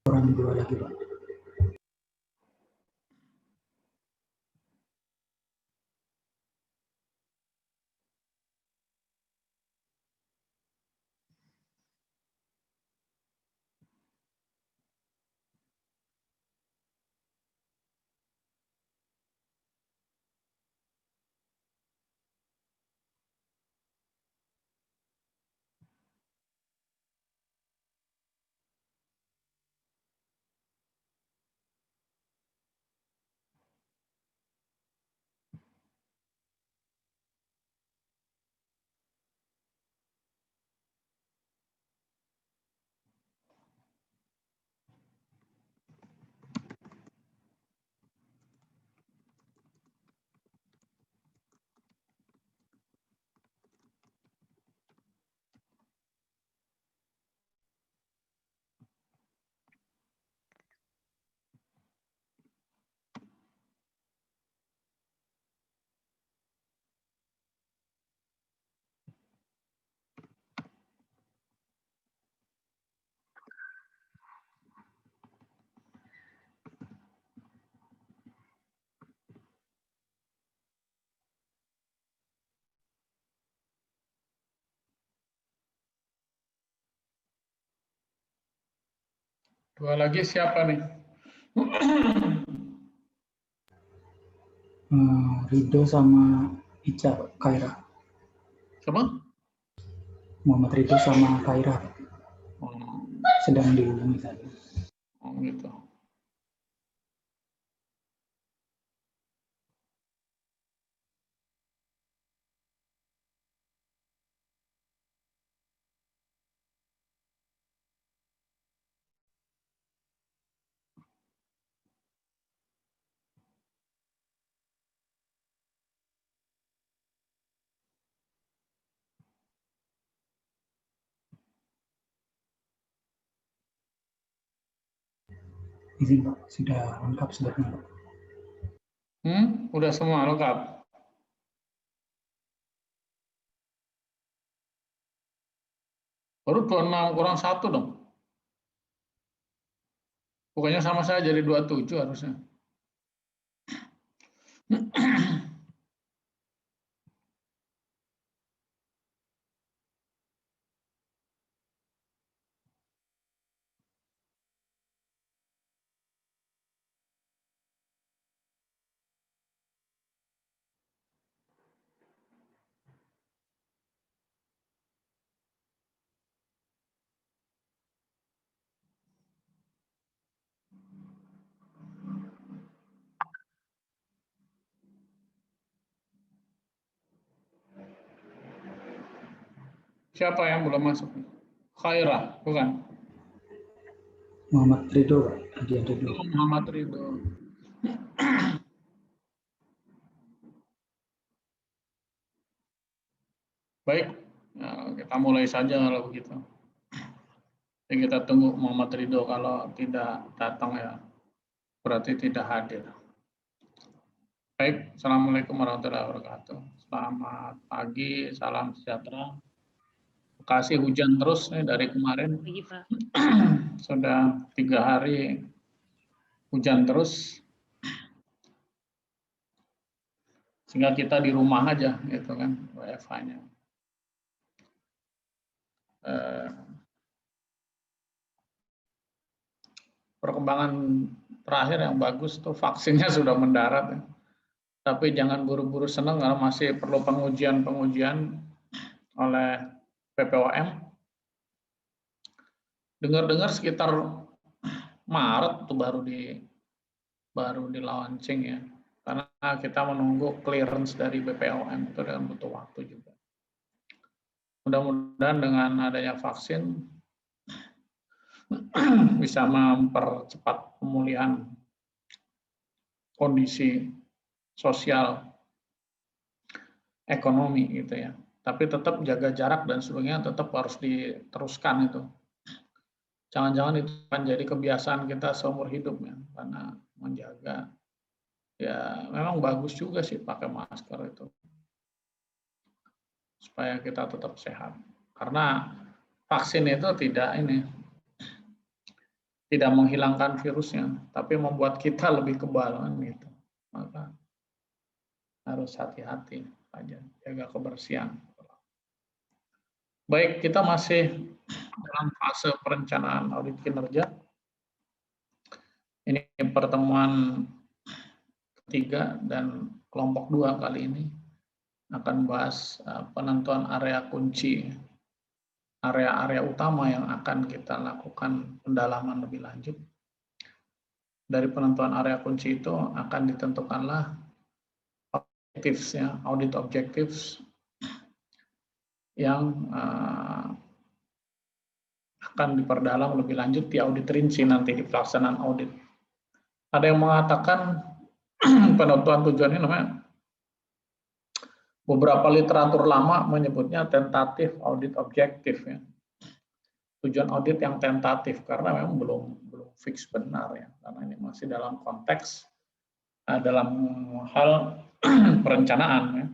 orang dua lagi, Pak. Dua lagi siapa nih? Ridho sama Ica, Kaira. Siapa? Muhammad Ridho sama Kaira Oh, sedang dihubungi tadi. oh gitu. Izin, Pak, sudah lengkap sebenarnya, Pak. Udah semua lengkap. Baru 26 kurang 1 dong. Pokoknya sama saya jadi 27 harusnya. Siapa yang belum masuk? Khairah, bukan? Muhammad Ridho, Pak. Hadiah Ridho. Muhammad Ridho. Baik, kita mulai saja kalau begitu. Jadi kita tunggu Muhammad Ridho, kalau tidak datang ya berarti tidak hadir. Baik, Assalamualaikum warahmatullahi wabarakatuh. Selamat pagi, salam sejahtera. Bekasi hujan terus nih dari kemarin. Pagi, Pak. Sudah 3 hari hujan terus. Sehingga kita di rumah aja gitu kan, WFH-nya. Perkembangan terakhir yang bagus tuh vaksinnya sudah mendarat ya. Tapi jangan buru-buru senang karena masih perlu pengujian oleh BPOM. Dengar-dengar sekitar Maret tuh baru di launching ya. Karena kita menunggu clearance dari BPOM itu dan butuh waktu juga. Mudah-mudahan dengan adanya vaksin bisa mempercepat pemulihan kondisi sosial ekonomi gitu ya. Tapi tetap jaga jarak dan sebagainya tetap harus diteruskan itu. Jangan-jangan itu akan jadi kebiasaan kita seumur hidup ya, karena menjaga ya memang bagus juga sih pakai masker itu supaya kita tetap sehat. Karena vaksin itu tidak tidak menghilangkan virusnya, tapi membuat kita lebih kebal kan gitu. Maka harus hati-hati aja, jaga kebersihan. Baik, kita masih dalam fase perencanaan audit kinerja. Ini pertemuan ketiga dan kelompok 2 kali ini akan bahas penentuan area kunci, area-area utama yang akan kita lakukan pendalaman lebih lanjut. Dari penentuan area kunci itu akan ditentukanlah objectives, ya, audit objectives yang akan diperdalam lebih lanjut di audit rinci nanti di pelaksanaan audit. Ada yang mengatakan penentuan tujuan ini namanya, beberapa literatur lama menyebutnya tentatif audit objektif, ya. Tujuan audit yang tentatif karena memang belum fix benar, ya, karena ini masih dalam konteks dalam hal perencanaan, ya.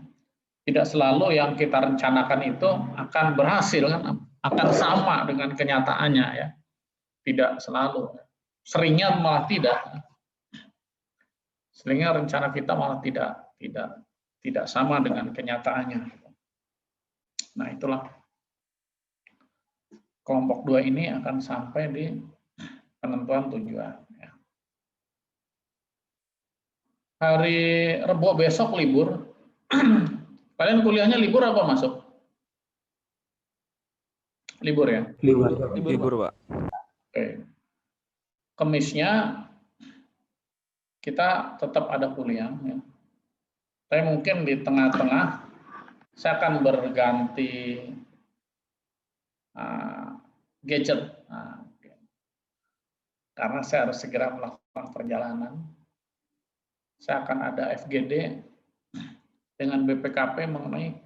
Tidak selalu yang kita rencanakan itu akan berhasil, kan, akan sama dengan kenyataannya, ya. Tidak selalu, seringnya malah tidak. Seringnya rencana kita malah tidak sama dengan kenyataannya. Nah, itulah kelompok 2 ini akan sampai di penentuan tujuan. Ya. Hari Rebo besok libur. Kalian kuliahnya libur apa masuk? Libur, ya? Libur, Pak. Oke. Kemisnya kita tetap ada kuliah, ya. Tapi mungkin di tengah-tengah saya akan berganti gadget, karena saya harus segera melakukan perjalanan. Saya akan ada FGD dengan BPKP mengenai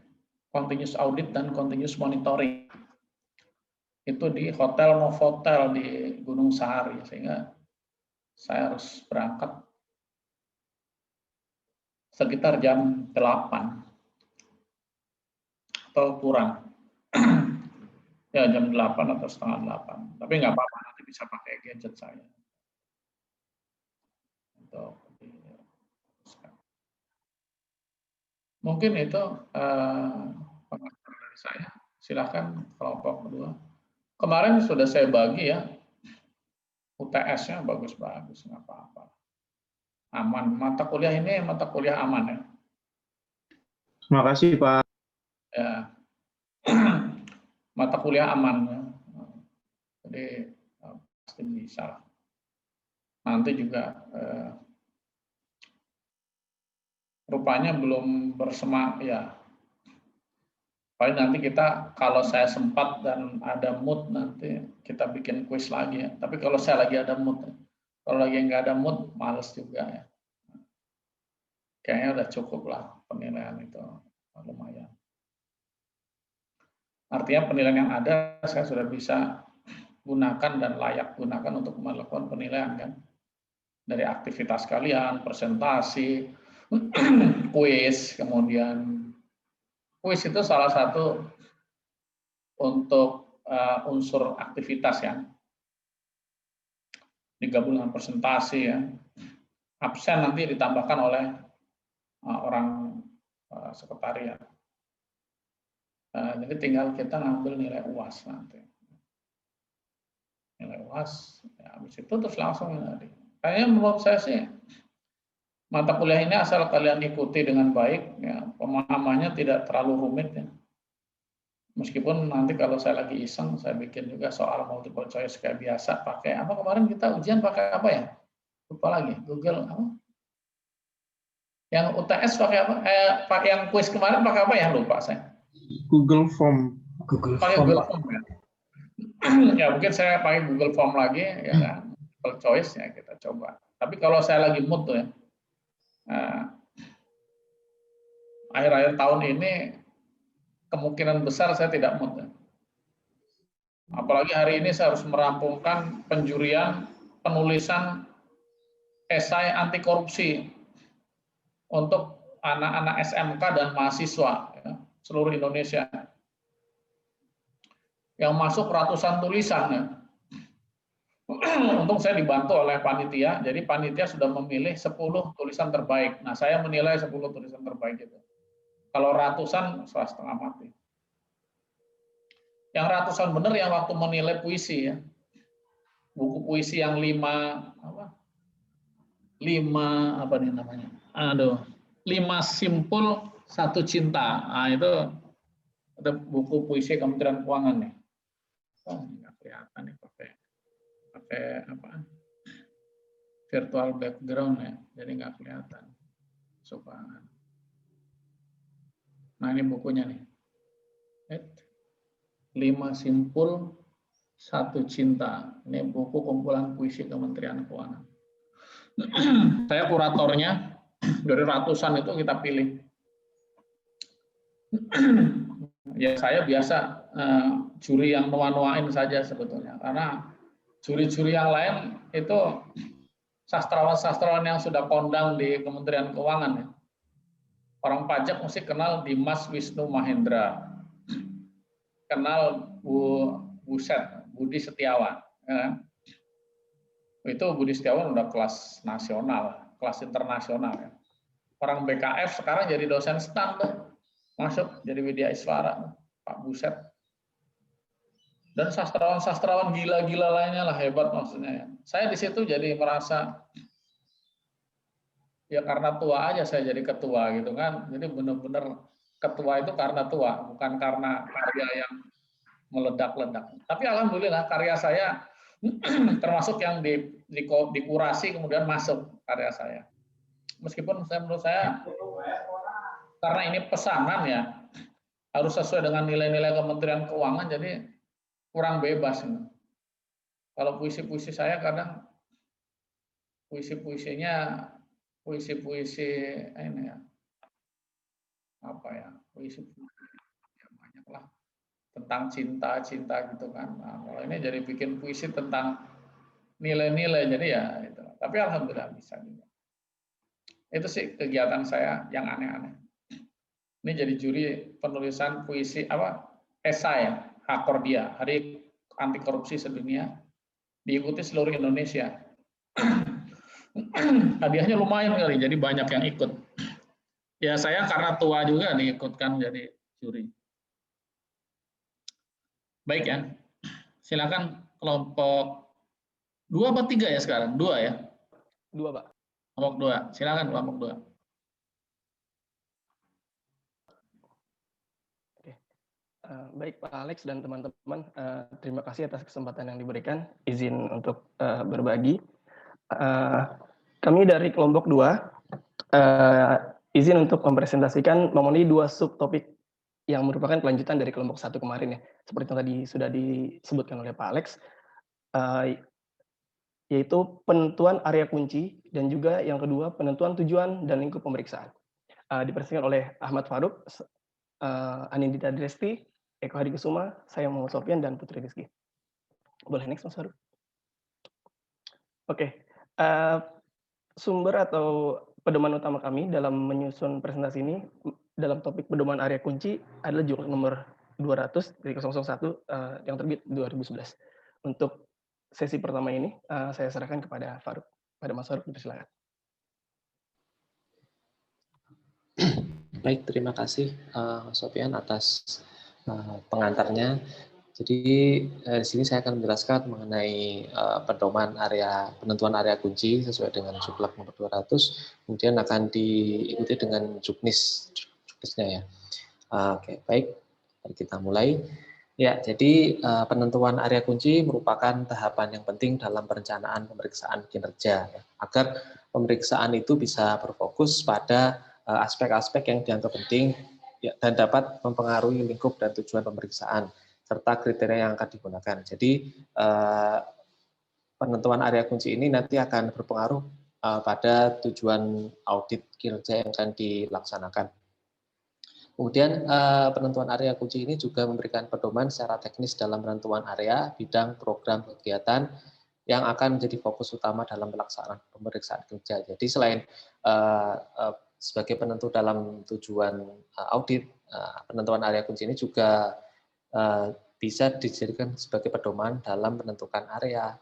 continuous audit dan continuous monitoring. Itu di Hotel Novotel di Gunung Sahari, sehingga saya harus berangkat sekitar jam 8 atau kurang. Ya, jam 8 atau setengah 8. Tapi nggak apa-apa, nanti bisa pakai gadget saya. Mungkin itu pengajaran dari saya. Silahkan kelompok kedua. Kemarin sudah saya bagi, ya, UTS-nya bagus-bagus, nggak apa-apa. Aman. Mata kuliah ini mata kuliah aman, ya. Terima kasih, Pak. Ya. Mata kuliah aman, ya. Jadi pasti bisa. Nanti juga rupanya belum bersemangat, ya. Paling nanti kita, kalau saya sempat dan ada mood, nanti kita bikin kuis lagi, ya. Tapi kalau saya lagi ada mood, ya. Kalau lagi nggak ada mood, males juga, ya. Kayaknya udah cukup lah penilaian itu, lumayan. Artinya penilaian yang ada saya sudah bisa gunakan dan layak gunakan untuk melakukan penilaian, kan. Dari aktivitas kalian, presentasi, kuis, kemudian kuis itu salah satu untuk unsur aktivitas, ya. Digabung dengan presentasi, ya. Absen nanti ditambahkan oleh orang sekretariat. Jadi tinggal kita ngambil nilai UAS nanti. Nilai UAS, ya, habis itu terus langsung tadi. Kayaknya menurut saya sih mata kuliah ini asal kalian ikuti dengan baik, ya, pemahamannya tidak terlalu rumit, ya. Meskipun nanti kalau saya lagi iseng, saya bikin juga soal multiple choice kayak biasa. Pakai apa kemarin kita ujian pakai apa, ya? Lupa lagi. Google apa? Yang UTS pakai apa? Pakai yang kuis kemarin pakai apa, ya? Lupa saya. Google Form. Pakai Google Form, ya. Ya mungkin saya pakai Google Form lagi, ya kan. Multiple choice, ya kita coba. Tapi kalau saya lagi mood tuh, ya. Akhir-akhir tahun ini kemungkinan besar saya tidak mood, ya. Apalagi hari ini saya harus merampungkan penjurian penulisan esai anti korupsi untuk anak-anak SMK dan mahasiswa, ya, seluruh Indonesia. Yang masuk ratusan tulisan, ya. untung saya dibantu oleh panitia. Jadi panitia sudah memilih 10 tulisan terbaik. Nah, saya menilai 10 tulisan terbaik itu. Kalau ratusan, setengah mati. Yang ratusan benar yang waktu menilai puisi ya. Buku puisi yang 5 apa nih namanya? 5 simpul 1 cinta. Nah, itu ada buku puisi Kementerian Keuangan nih. Oh, nggak kelihatan nih pakai apa? Virtual background ya. Jadi nggak kelihatan. Sopan. Nah, ini bukunya nih. 5 simpul 1 cinta. Ini buku kumpulan puisi Kementerian Keuangan. Saya kuratornya, dari ratusan itu kita pilih. Ya saya biasa juri yang nuan-nuain saja sebetulnya, karena juri-juri yang lain itu sastrawan-sastrawan yang sudah kondang di Kementerian Keuangan ya. Orang pajak mesti kenal Dimas Wisnu Mahendra, kenal Budi Setiawan. Ya. Itu Budi Setiawan udah kelas nasional, kelas internasional. Ya. Orang BKF sekarang jadi dosen stan, masuk jadi Widya Iswara, Pak Buset. Dan sastrawan-sastrawan gila-gila lainnya lah, hebat maksudnya. Ya. Saya di situ jadi merasa, ya karena tua aja saya jadi ketua gitu kan. Jadi benar-benar ketua itu karena tua, bukan karena karya yang meledak-ledak. Tapi alhamdulillah karya saya termasuk yang dikurasi kemudian masuk karya saya. Meskipun menurut saya karena ini pesanan ya harus sesuai dengan nilai-nilai Kementerian Keuangan, jadi kurang bebas. Kalau puisi-puisi saya kadang puisi-puisinya puisi-puisi ini ya apa ya puisi ya banyak lah tentang cinta gitu kan. Nah, kalau ini jadi bikin puisi tentang nilai-nilai jadi ya itu. Tapi alhamdulillah bisa juga. Itu sih kegiatan saya yang aneh-aneh. Ini jadi juri penulisan puisi esai Hakordia, Hari Anti Korupsi Sedunia, diikuti seluruh Indonesia. Hadiahnya lumayan kali, jadi banyak yang ikut. Ya saya karena tua juga diikutkan jadi juri. Baik ya, silakan kelompok 2 atau 3 ya sekarang? 2 ya? 2, Pak. Kelompok 2, silakan kelompok 2. Oke. Baik Pak Alex dan teman-teman, terima kasih atas kesempatan yang diberikan, izin untuk berbagi. Kami dari kelompok 2, izin untuk mempresentasikan memenuhi 2 subtopik yang merupakan kelanjutan dari kelompok 1 kemarin ya, seperti yang tadi sudah disebutkan oleh Pak Alex, yaitu penentuan area kunci dan juga yang kedua penentuan tujuan dan lingkup pemeriksaan. Dipresentasikan oleh Ahmad Faruk, Anindita Dresti, Eko Hadi Kusuma, saya Muhammad Sofyan dan Putri Rizky. Boleh next Mas Faruk? Oke, sumber atau pedoman utama kami dalam menyusun presentasi ini dalam topik pedoman area kunci adalah jurnal nomor 200 dari 001 yang terbit 2011. Untuk sesi pertama ini saya serahkan kepada Faruk. Pada Mas Faruk, dipersilakan. Baik, terima kasih Sofyan atas pengantarnya. Jadi di sini saya akan menjelaskan mengenai pedoman penentuan area kunci sesuai dengan Juklak nomor 200, kemudian akan diikuti dengan juknisnya ya. Oke, baik, mari kita mulai. Ya, jadi penentuan area kunci merupakan tahapan yang penting dalam perencanaan pemeriksaan kinerja ya, agar pemeriksaan itu bisa berfokus pada aspek-aspek yang dianggap penting ya, dan dapat mempengaruhi lingkup dan tujuan pemeriksaan serta kriteria yang akan digunakan. Jadi penentuan area kunci ini nanti akan berpengaruh pada tujuan audit kinerja yang akan dilaksanakan. Kemudian penentuan area kunci ini juga memberikan pedoman secara teknis dalam penentuan area, bidang, program, kegiatan yang akan menjadi fokus utama dalam pelaksanaan pemeriksaan kinerja. Jadi selain sebagai penentu dalam tujuan audit, penentuan area kunci ini juga bisa dijadikan sebagai pedoman dalam menentukan area,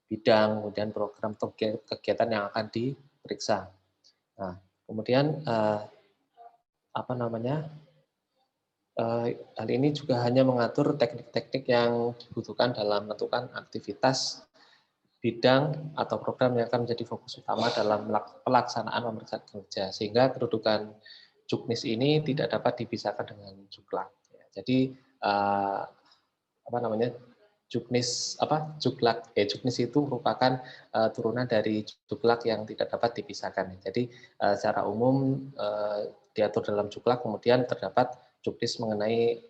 bidang, kemudian program kegiatan yang akan diperiksa. Nah, kemudian hal ini juga hanya mengatur teknik-teknik yang dibutuhkan dalam menentukan aktivitas bidang atau program yang akan menjadi fokus utama dalam pelaksanaan pemeriksaan kinerja, sehingga kedudukan juknis ini tidak dapat dipisahkan dengan juklak. Jadi juknis itu merupakan turunan dari juklak yang tidak dapat dipisahkan. Jadi secara umum diatur dalam juklak, kemudian terdapat juknis mengenai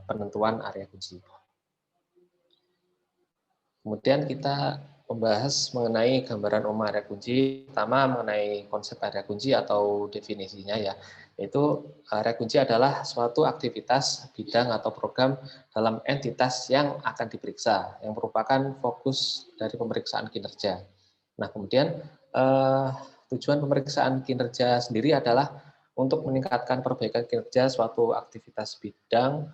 penentuan area kunci. Kemudian kita membahas mengenai gambaran umum area kunci, pertama mengenai konsep area kunci atau definisinya ya, yaitu area kunci adalah suatu aktivitas, bidang atau program dalam entitas yang akan diperiksa, yang merupakan fokus dari pemeriksaan kinerja. Nah, kemudian tujuan pemeriksaan kinerja sendiri adalah untuk meningkatkan perbaikan kinerja suatu aktivitas bidang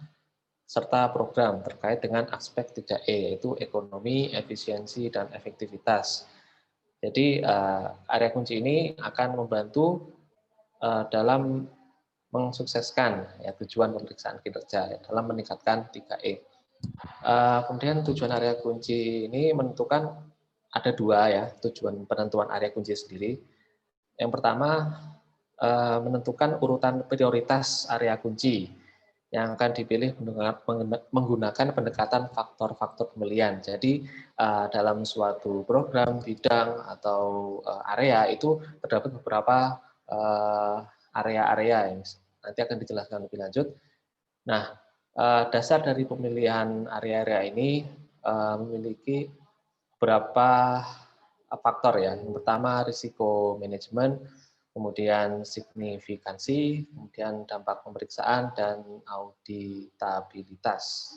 serta program terkait dengan aspek 3E, yaitu ekonomi, efisiensi, dan efektivitas. Jadi area kunci ini akan membantu dalam mensukseskan ya, tujuan pemeriksaan kinerja dalam meningkatkan 3E. Kemudian tujuan area kunci ini menentukan ada dua ya, tujuan penentuan area kunci sendiri. Yang pertama menentukan urutan prioritas area kunci yang akan dipilih menggunakan pendekatan faktor-faktor pemilihan. Jadi dalam suatu program, bidang, atau area itu terdapat beberapa area-area yang nanti akan dijelaskan lebih lanjut. Nah, dasar dari pemilihan area-area ini memiliki beberapa faktor ya. Yang pertama risiko manajemen, kemudian signifikansi, kemudian dampak pemeriksaan, dan auditabilitas.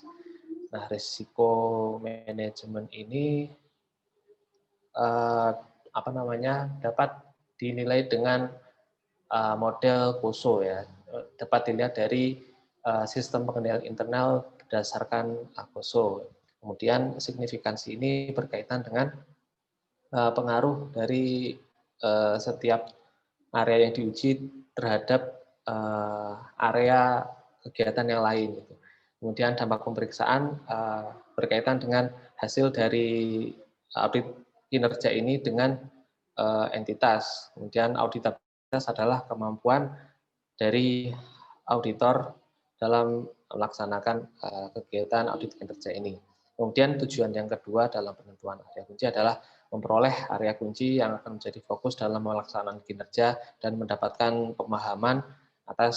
Nah, risiko manajemen ini dapat dinilai dengan model POSO ya, dapat dilihat dari sistem pengendalian internal berdasarkan POSO. Kemudian signifikansi ini berkaitan dengan pengaruh dari setiap area yang diuji terhadap area kegiatan yang lain. Kemudian dampak pemeriksaan berkaitan dengan hasil dari audit kinerja ini dengan entitas. Kemudian auditabilitas adalah kemampuan dari auditor dalam melaksanakan kegiatan audit kinerja ini. Kemudian tujuan yang kedua dalam penentuan area kunci adalah memperoleh area kunci yang akan menjadi fokus dalam melaksanakan kinerja dan mendapatkan pemahaman atas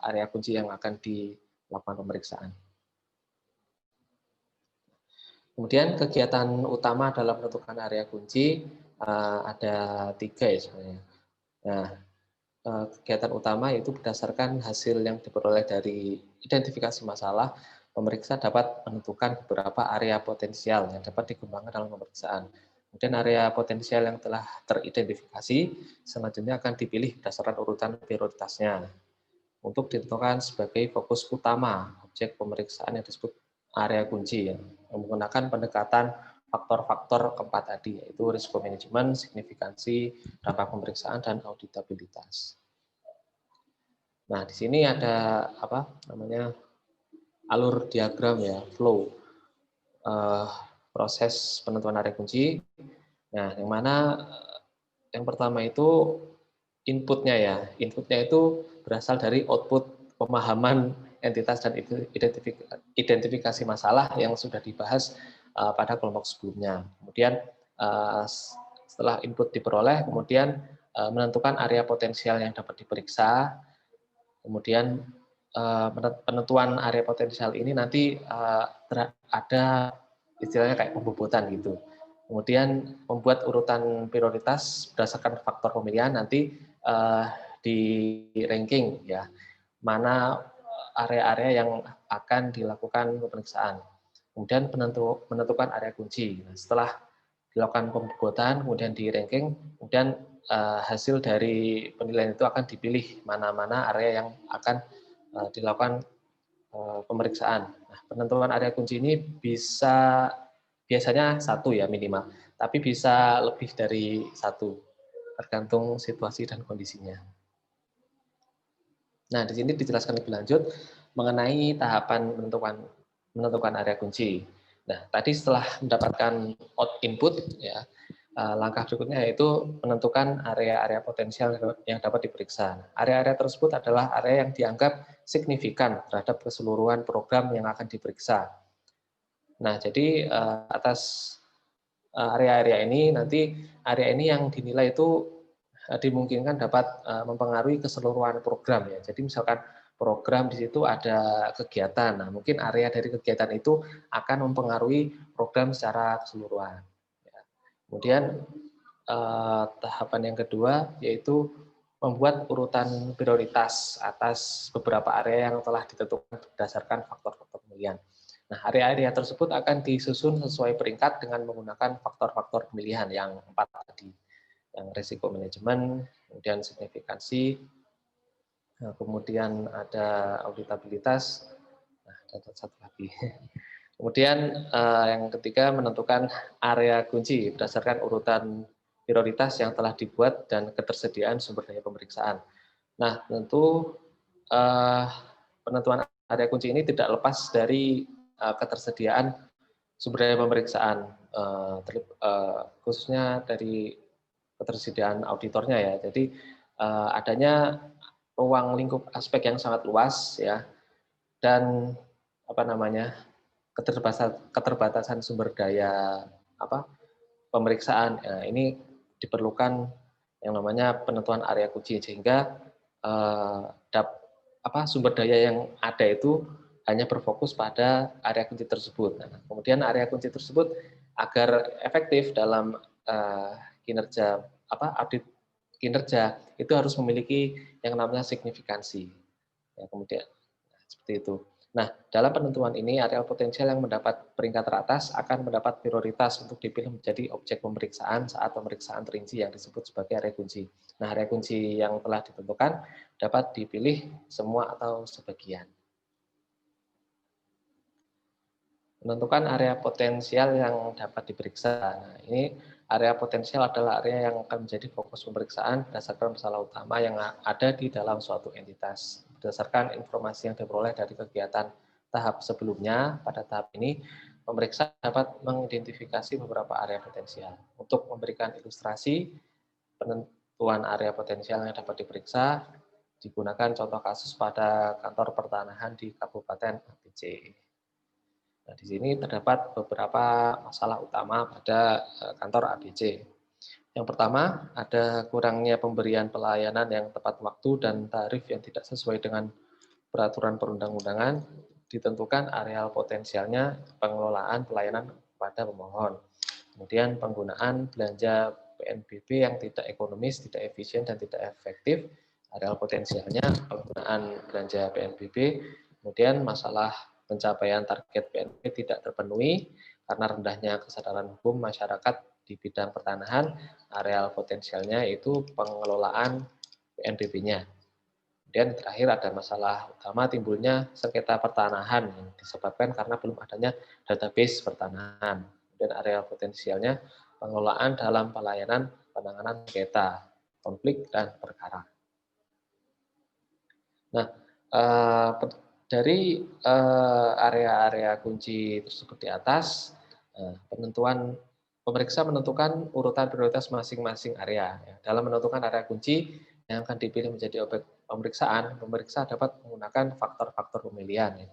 area kunci yang akan dilakukan pemeriksaan. Kemudian kegiatan utama dalam menentukan area kunci ada 3 ya sebenarnya. Nah, kegiatan utama yaitu berdasarkan hasil yang diperoleh dari identifikasi masalah, pemeriksa dapat menentukan beberapa area potensial yang dapat dikembangkan dalam pemeriksaan. Kemudian area potensial yang telah teridentifikasi selanjutnya akan dipilih berdasarkan urutan prioritasnya untuk ditentukan sebagai fokus utama objek pemeriksaan yang disebut area kunci ya, menggunakan pendekatan faktor-faktor keempat tadi, yaitu risiko manajemen, signifikansi, dampak pemeriksaan, dan auditabilitas. Nah, di sini ada alur diagram ya, flow proses penentuan area kunci. Nah, yang mana yang pertama itu inputnya ya, inputnya itu berasal dari output pemahaman entitas dan identifikasi masalah yang sudah dibahas pada kelompok sebelumnya. Kemudian setelah input diperoleh, kemudian menentukan area potensial yang dapat diperiksa. Kemudian penentuan area potensial ini nanti ada istilahnya kayak pembobotan gitu. Kemudian membuat urutan prioritas berdasarkan faktor pemilihan, nanti di ranking ya, mana area-area yang akan dilakukan pemeriksaan. Kemudian menentukan area kunci. Nah, setelah dilakukan pembobotan, kemudian di ranking, kemudian hasil dari penilaian itu akan dipilih mana-mana area yang akan dilakukan pemeriksaan. Nah, penentuan area kunci ini bisa biasanya 1 ya minimal, tapi bisa lebih dari 1, tergantung situasi dan kondisinya. Nah, di sini dijelaskan lebih lanjut mengenai tahapan menentukan area kunci. Nah, tadi setelah mendapatkan input, ya, langkah berikutnya yaitu menentukan area-area potensial yang dapat diperiksa. Area-area tersebut adalah area yang dianggap signifikan terhadap keseluruhan program yang akan diperiksa. Nah, jadi atas area-area ini nanti area ini yang dinilai itu dimungkinkan dapat mempengaruhi keseluruhan program ya. Jadi misalkan program di situ ada kegiatan, nah mungkin area dari kegiatan itu akan mempengaruhi program secara keseluruhan. Ya. Kemudian tahapan yang kedua yaitu membuat urutan prioritas atas beberapa area yang telah ditentukan berdasarkan faktor-faktor pemilihan. Nah, area-area tersebut akan disusun sesuai peringkat dengan menggunakan faktor-faktor pemilihan yang 4 tadi. Yang risiko manajemen, kemudian signifikansi, kemudian ada auditabilitas, nah, ada satu lagi. Kemudian yang ketiga menentukan area kunci berdasarkan urutan prioritas yang telah dibuat dan ketersediaan sumber daya pemeriksaan. Nah, tentu penentuan area kunci ini tidak lepas dari ketersediaan sumber daya pemeriksaan, khususnya dari ketersediaan auditornya ya. Jadi adanya ruang lingkup aspek yang sangat luas ya, dan keterbatasan sumber daya pemeriksaan. Ini diperlukan yang namanya penentuan area kunci sehingga sumber daya yang ada itu hanya berfokus pada area kunci tersebut. Nah, kemudian area kunci tersebut agar efektif dalam kinerja audit kinerja itu harus memiliki yang namanya signifikansi. Ya, kemudian seperti itu. Nah, dalam penentuan ini area potensial yang mendapat peringkat teratas akan mendapat prioritas untuk dipilih menjadi objek pemeriksaan saat pemeriksaan terinci yang disebut sebagai area kunci. Nah, area kunci yang telah ditentukan dapat dipilih semua atau sebagian. Menentukan area potensial yang dapat diperiksa. Nah, ini area potensial adalah area yang akan menjadi fokus pemeriksaan berdasarkan masalah utama yang ada di dalam suatu entitas. Berdasarkan informasi yang diperoleh dari kegiatan tahap sebelumnya, pada tahap ini, pemeriksa dapat mengidentifikasi beberapa area potensial. Untuk memberikan ilustrasi, penentuan area potensial yang dapat diperiksa, digunakan contoh kasus pada kantor pertanahan di Kabupaten ABC. Nah, di sini terdapat beberapa masalah utama pada kantor ABC. Yang pertama, ada kurangnya pemberian pelayanan yang tepat waktu dan tarif yang tidak sesuai dengan peraturan perundang-undangan, ditentukan areal potensialnya pengelolaan pelayanan kepada pemohon. Kemudian penggunaan belanja PNBP yang tidak ekonomis, tidak efisien, dan tidak efektif, areal potensialnya penggunaan belanja PNBP. Kemudian masalah pencapaian target PNBP tidak terpenuhi karena rendahnya kesadaran hukum masyarakat di bidang pertanahan, areal potensialnya itu pengelolaan PNBP-nya. Kemudian terakhir ada masalah utama timbulnya sengketa pertanahan yang disebabkan karena belum adanya database pertanahan. Kemudian areal potensialnya pengelolaan dalam pelayanan penanganan sengketa, konflik, dan perkara. Nah, dari area-area kunci tersebut di atas, pemeriksa menentukan urutan prioritas masing-masing area. Dalam menentukan area kunci yang akan dipilih menjadi objek pemeriksaan, pemeriksa dapat menggunakan faktor-faktor pemilihan.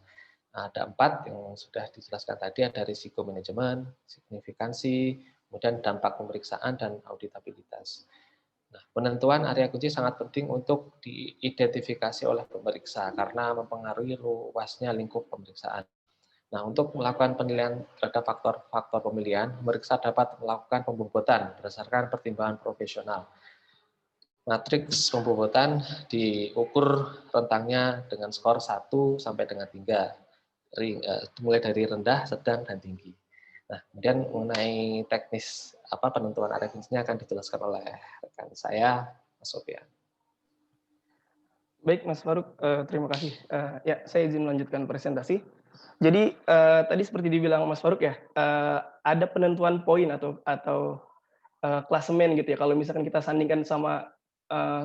Nah, ada 4 yang sudah dijelaskan tadi, ada risiko manajemen, signifikansi, kemudian dampak pemeriksaan, dan auditabilitas. Nah, penentuan area kunci sangat penting untuk diidentifikasi oleh pemeriksa karena mempengaruhi luasnya lingkup pemeriksaan. Nah, untuk melakukan penilaian terhadap faktor-faktor pemilihan, pemeriksa dapat melakukan pembobotan berdasarkan pertimbangan profesional. Matriks pembobotan diukur rentangnya dengan skor 1 sampai dengan 3, mulai dari rendah, sedang, dan tinggi. Nah, kemudian mengenai teknis penentuan area kuncinya akan dijelaskan oleh rekan saya, Mas Sofian. Baik, Mas Faruk, terima kasih. Ya, saya izin melanjutkan presentasi. Jadi tadi seperti dibilang Mas Faruk ya, ada penentuan poin atau klasemen gitu ya. Kalau misalkan kita sandingkan sama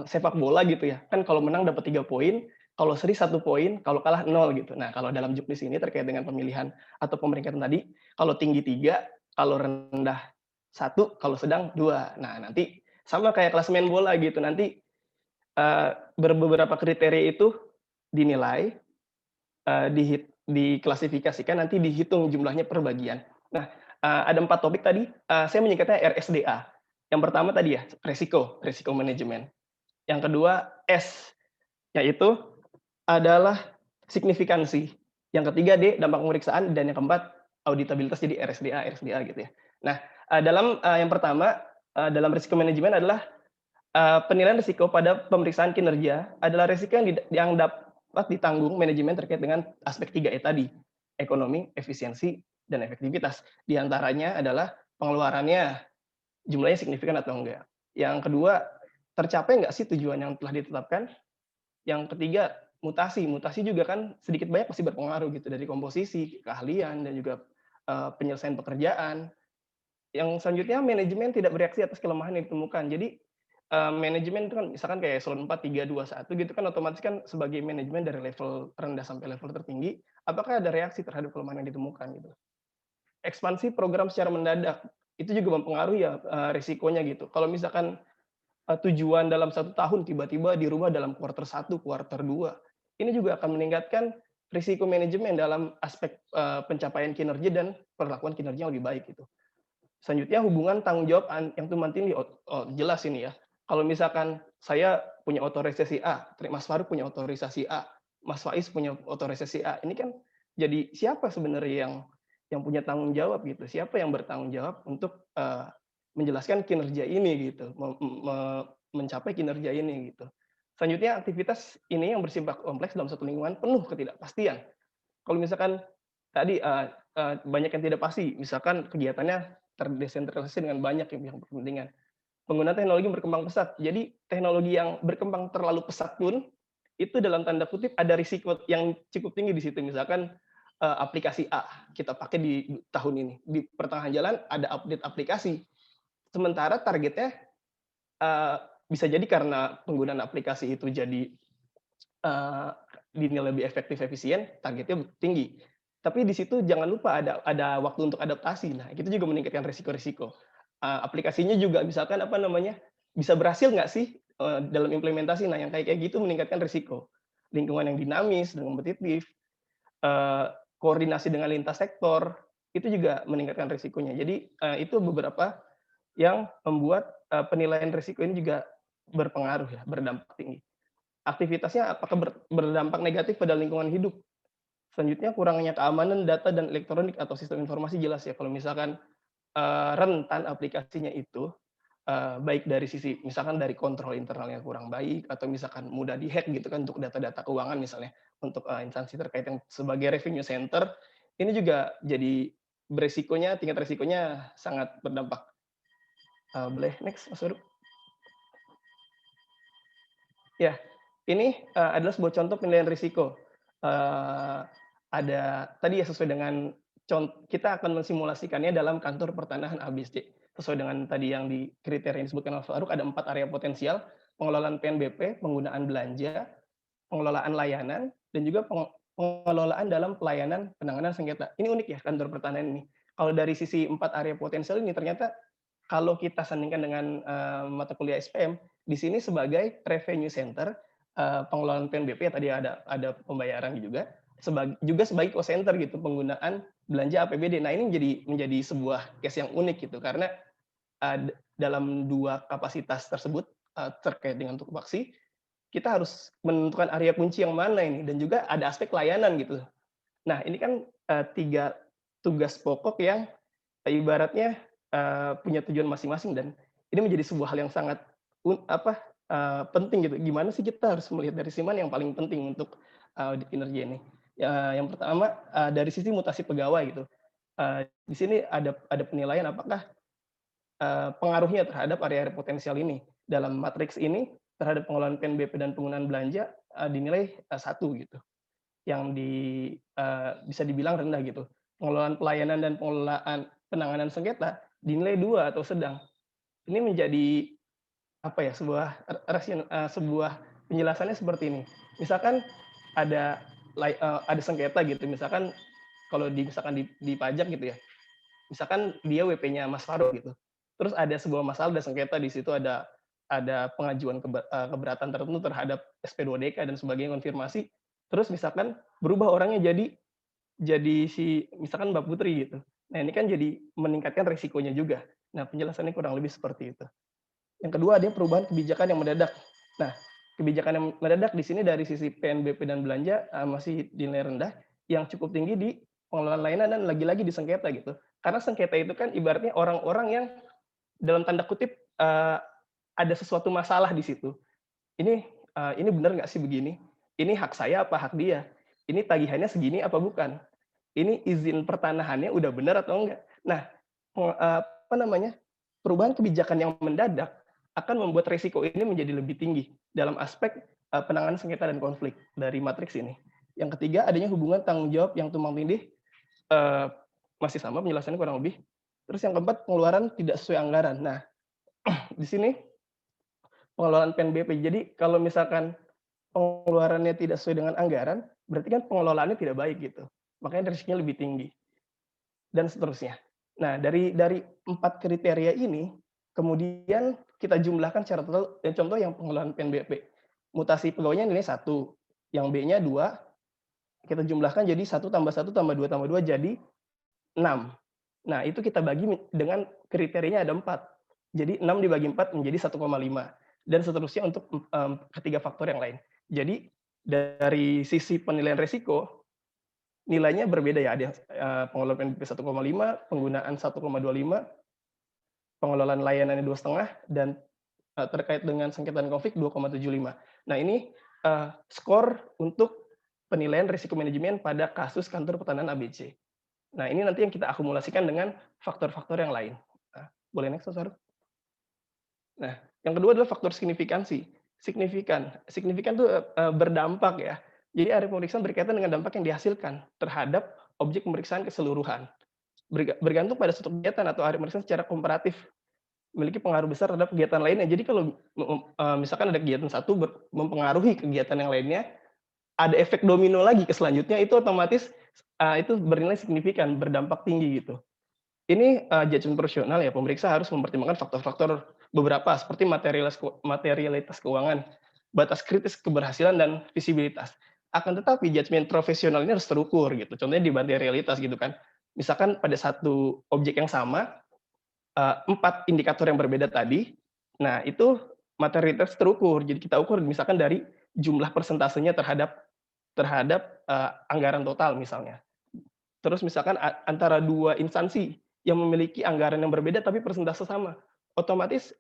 sepak bola gitu ya, kan kalau menang dapat 3 poin, kalau seri 1 poin, kalau kalah 0 gitu. Nah, kalau dalam juknis ini terkait dengan pemilihan atau pemeringkatan tadi, kalau tinggi 3, kalau rendah 1, kalau sedang 2. Nah, nanti sama kayak klasemen bola gitu. Nanti beberapa kriteria itu dinilai, diklasifikasikan, nanti dihitung jumlahnya per bagian. Nah, ada 4 topik tadi, saya menyingkatnya RSDA. Yang pertama tadi ya, resiko manajemen. Yang kedua S, yaitu adalah signifikansi. Yang ketiga D, dampak pemeriksaan, dan yang keempat auditabilitas, jadi RSDA gitu ya. Nah, dalam yang pertama, dalam risiko manajemen adalah penilaian risiko pada pemeriksaan kinerja adalah risiko yang dapat ditanggung manajemen terkait dengan aspek 3E tadi, ekonomi, efisiensi, dan efektivitas. Di antaranya adalah pengeluarannya, jumlahnya signifikan atau enggak. Yang kedua, tercapai nggak sih tujuan yang telah ditetapkan. Yang ketiga, mutasi juga kan sedikit banyak pasti berpengaruh gitu, dari komposisi, keahlian, dan juga penyelesaian pekerjaan. Yang selanjutnya, manajemen tidak bereaksi atas kelemahan yang ditemukan. Jadi manajemen itu kan misalkan kayak eselon 4, 3, 2, 1 gitu kan, otomatis kan sebagai manajemen dari level rendah sampai level tertinggi, apakah ada reaksi terhadap kelemahan yang ditemukan gitu. Ekspansi program secara mendadak, itu juga mempengaruhi ya risikonya gitu. Kalau misalkan tujuan dalam 1 tahun tiba-tiba dirubah dalam kuartal 1, kuartal 2, ini juga akan meningkatkan risiko manajemen dalam aspek pencapaian kinerja dan perlakuan kinerja yang lebih baik gitu. Selanjutnya, hubungan tanggung jawab yang tumpang tindih. Jelas ini ya. Kalau misalkan saya punya otorisasi A, Mas Faruk punya otorisasi A, Mas Faiz punya otorisasi A, ini kan jadi siapa sebenarnya yang punya tanggung jawab gitu? Siapa yang bertanggung jawab untuk menjelaskan kinerja ini gitu, mencapai kinerja ini gitu. Selanjutnya, aktivitas ini yang bersifat kompleks dalam satu lingkungan penuh ketidakpastian. Kalau misalkan tadi banyak yang tidak pasti, misalkan kegiatannya terdesentralisasi dengan banyak yang berkepentingan. Penggunaan teknologi berkembang pesat. Jadi teknologi yang berkembang terlalu pesat pun itu dalam tanda kutip ada risiko yang cukup tinggi di situ. Misalkan aplikasi A kita pakai di tahun ini, di pertengahan jalan ada update aplikasi. Sementara targetnya bisa jadi karena penggunaan aplikasi itu jadi dinilai lebih efektif, efisien, targetnya tinggi. Tapi di situ jangan lupa ada waktu untuk adaptasi. Nah, itu juga meningkatkan risiko-risiko. Aplikasinya juga misalkan bisa berhasil nggak sih dalam implementasi. Nah, yang kayak gitu meningkatkan risiko. Lingkungan yang dinamis dan kompetitif, koordinasi dengan lintas sektor, itu juga meningkatkan risikonya. Jadi itu beberapa yang membuat penilaian risiko ini juga berpengaruh ya, berdampak tinggi. Aktivitasnya apakah berdampak negatif pada lingkungan hidup. Selanjutnya, kurangnya keamanan data dan elektronik atau sistem informasi jelas ya. Kalau misalkan rentan aplikasinya itu, baik dari sisi misalkan dari kontrol internalnya kurang baik, atau misalkan mudah dihack gitu kan untuk data-data keuangan misalnya, untuk instansi terkait yang sebagai revenue center, ini juga jadi tingkat resikonya sangat berdampak. Boleh next, Mas Faruk? Ya, ini adalah sebuah contoh penilaian risiko. Ada tadi ya sesuai dengan kita akan mensimulasikannya dalam kantor pertanahan ABC. Sesuai dengan tadi yang di kriteria yang disebutkan Mas Faruk, ada 4 area potensial: pengelolaan PNBP, penggunaan belanja, pengelolaan layanan, dan juga pengelolaan dalam pelayanan penanganan sengketa. Ini unik ya kantor pertanahan ini. Kalau dari sisi 4 area potensial ini ternyata kalau kita sandingkan dengan mata kuliah SPM, di sini sebagai revenue center, pengelolaan PNBP tadi ada pembayaran juga sebagai cost center gitu, penggunaan belanja APBD. Nah, ini menjadi sebuah case yang unik gitu, karena dalam 2 kapasitas tersebut terkait dengan tupoksi, kita harus menentukan area kunci yang mana ini, dan juga ada aspek layanan gitu. Nah, ini kan 3 tugas pokok yang ibaratnya punya tujuan masing-masing, dan ini menjadi sebuah hal yang sangat penting gitu. Gimana sih kita harus melihat dari sisi mana yang paling penting untuk audit kinerja ini? Yang pertama dari sisi mutasi pegawai gitu. Di sini ada penilaian apakah pengaruhnya terhadap area potensial ini. Dalam matriks ini terhadap pengelolaan PNBP dan penggunaan belanja dinilai 1 gitu. bisa dibilang rendah gitu. Pengelolaan pelayanan dan pengelolaan penanganan sengketa dinilai 2 atau sedang. Ini menjadi sebuah penjelasannya seperti ini. Misalkan ada sengketa gitu, misalkan kalau di pajak gitu ya. Misalkan dia WP-nya Mas Farouk gitu. Terus ada sebuah masalah, ada sengketa di situ, ada pengajuan keberatan tertentu terhadap SP2DK dan sebagainya, konfirmasi. Terus misalkan berubah orangnya jadi misalkan Mbak Putri gitu. Nah, ini kan jadi meningkatkan risikonya juga. Nah, penjelasannya kurang lebih seperti itu. Yang kedua, ada perubahan kebijakan yang mendadak. Nah, kebijakan yang mendadak di sini dari sisi PNBP dan belanja masih dinilai rendah, yang cukup tinggi di pengelolaan layanan dan lagi-lagi di sengketa gitu. Karena sengketa itu kan ibaratnya orang-orang yang dalam tanda kutip ada sesuatu masalah di situ. Ini benar nggak sih begini? Ini hak saya apa hak dia? Ini tagihannya segini apa bukan? Ini izin pertanahannya udah benar atau enggak? Nah, perubahan kebijakan yang mendadak akan membuat risiko ini menjadi lebih tinggi dalam aspek penanganan sengketa dan konflik dari matriks ini. Yang ketiga, adanya hubungan tanggung jawab yang tumpang tindih, masih sama penjelasannya kurang lebih. Terus yang keempat, pengeluaran tidak sesuai anggaran. Nah, di sini pengelolaan PNBP. Jadi kalau misalkan pengeluarannya tidak sesuai dengan anggaran, berarti kan pengelolaannya tidak baik gitu. Makanya risikonya lebih tinggi. Dan seterusnya. Nah, dari 4 kriteria ini, kemudian kita jumlahkan secara total. Contoh yang pengelolaan PNBP. Mutasi pegawainya nilai 1, yang B-nya 2, kita jumlahkan jadi 1 tambah 1 tambah 2 tambah 2 jadi 6. Nah, itu kita bagi dengan kriterianya ada 4. Jadi 6 dibagi 4 menjadi 1,5. Dan seterusnya untuk ketiga faktor yang lain. Jadi dari sisi penilaian risiko, nilainya berbeda ya. Ada yang pengelolaan PNBP 1,5, penggunaan 1,25, pengelolaan layanannya 2,5, dan terkait dengan sengketa dan konflik 2,75. Nah, ini skor untuk penilaian risiko manajemen pada kasus kantor pertanahan ABC. Nah, ini nanti yang kita akumulasikan dengan faktor-faktor yang lain. Nah, boleh next, Mas Farouk? Nah, yang kedua adalah faktor signifikansi. Signifikan itu berdampak ya. Jadi area pemeriksaan berkaitan dengan dampak yang dihasilkan terhadap objek pemeriksaan keseluruhan. Bergantung pada suatu kegiatan atau area pemeriksaan secara komparatif memiliki pengaruh besar terhadap kegiatan lainnya. Jadi kalau misalkan ada kegiatan satu mempengaruhi kegiatan yang lainnya, ada efek domino lagi ke selanjutnya, itu otomatis itu bernilai signifikan, berdampak tinggi gitu. Ini judgement profesional ya, pemeriksa harus mempertimbangkan faktor-faktor beberapa seperti materialitas keuangan, batas kritis keberhasilan dan visibilitas. Akan tetapi judgement profesional ini harus terukur gitu. Contohnya di materialitas gitu kan. Misalkan pada satu objek yang sama 4 indikator yang berbeda tadi. Nah, itu materialitas terukur. Jadi kita ukur misalkan dari jumlah persentasenya terhadap anggaran total misalnya. Terus misalkan antara 2 instansi yang memiliki anggaran yang berbeda tapi persentase sama, otomatis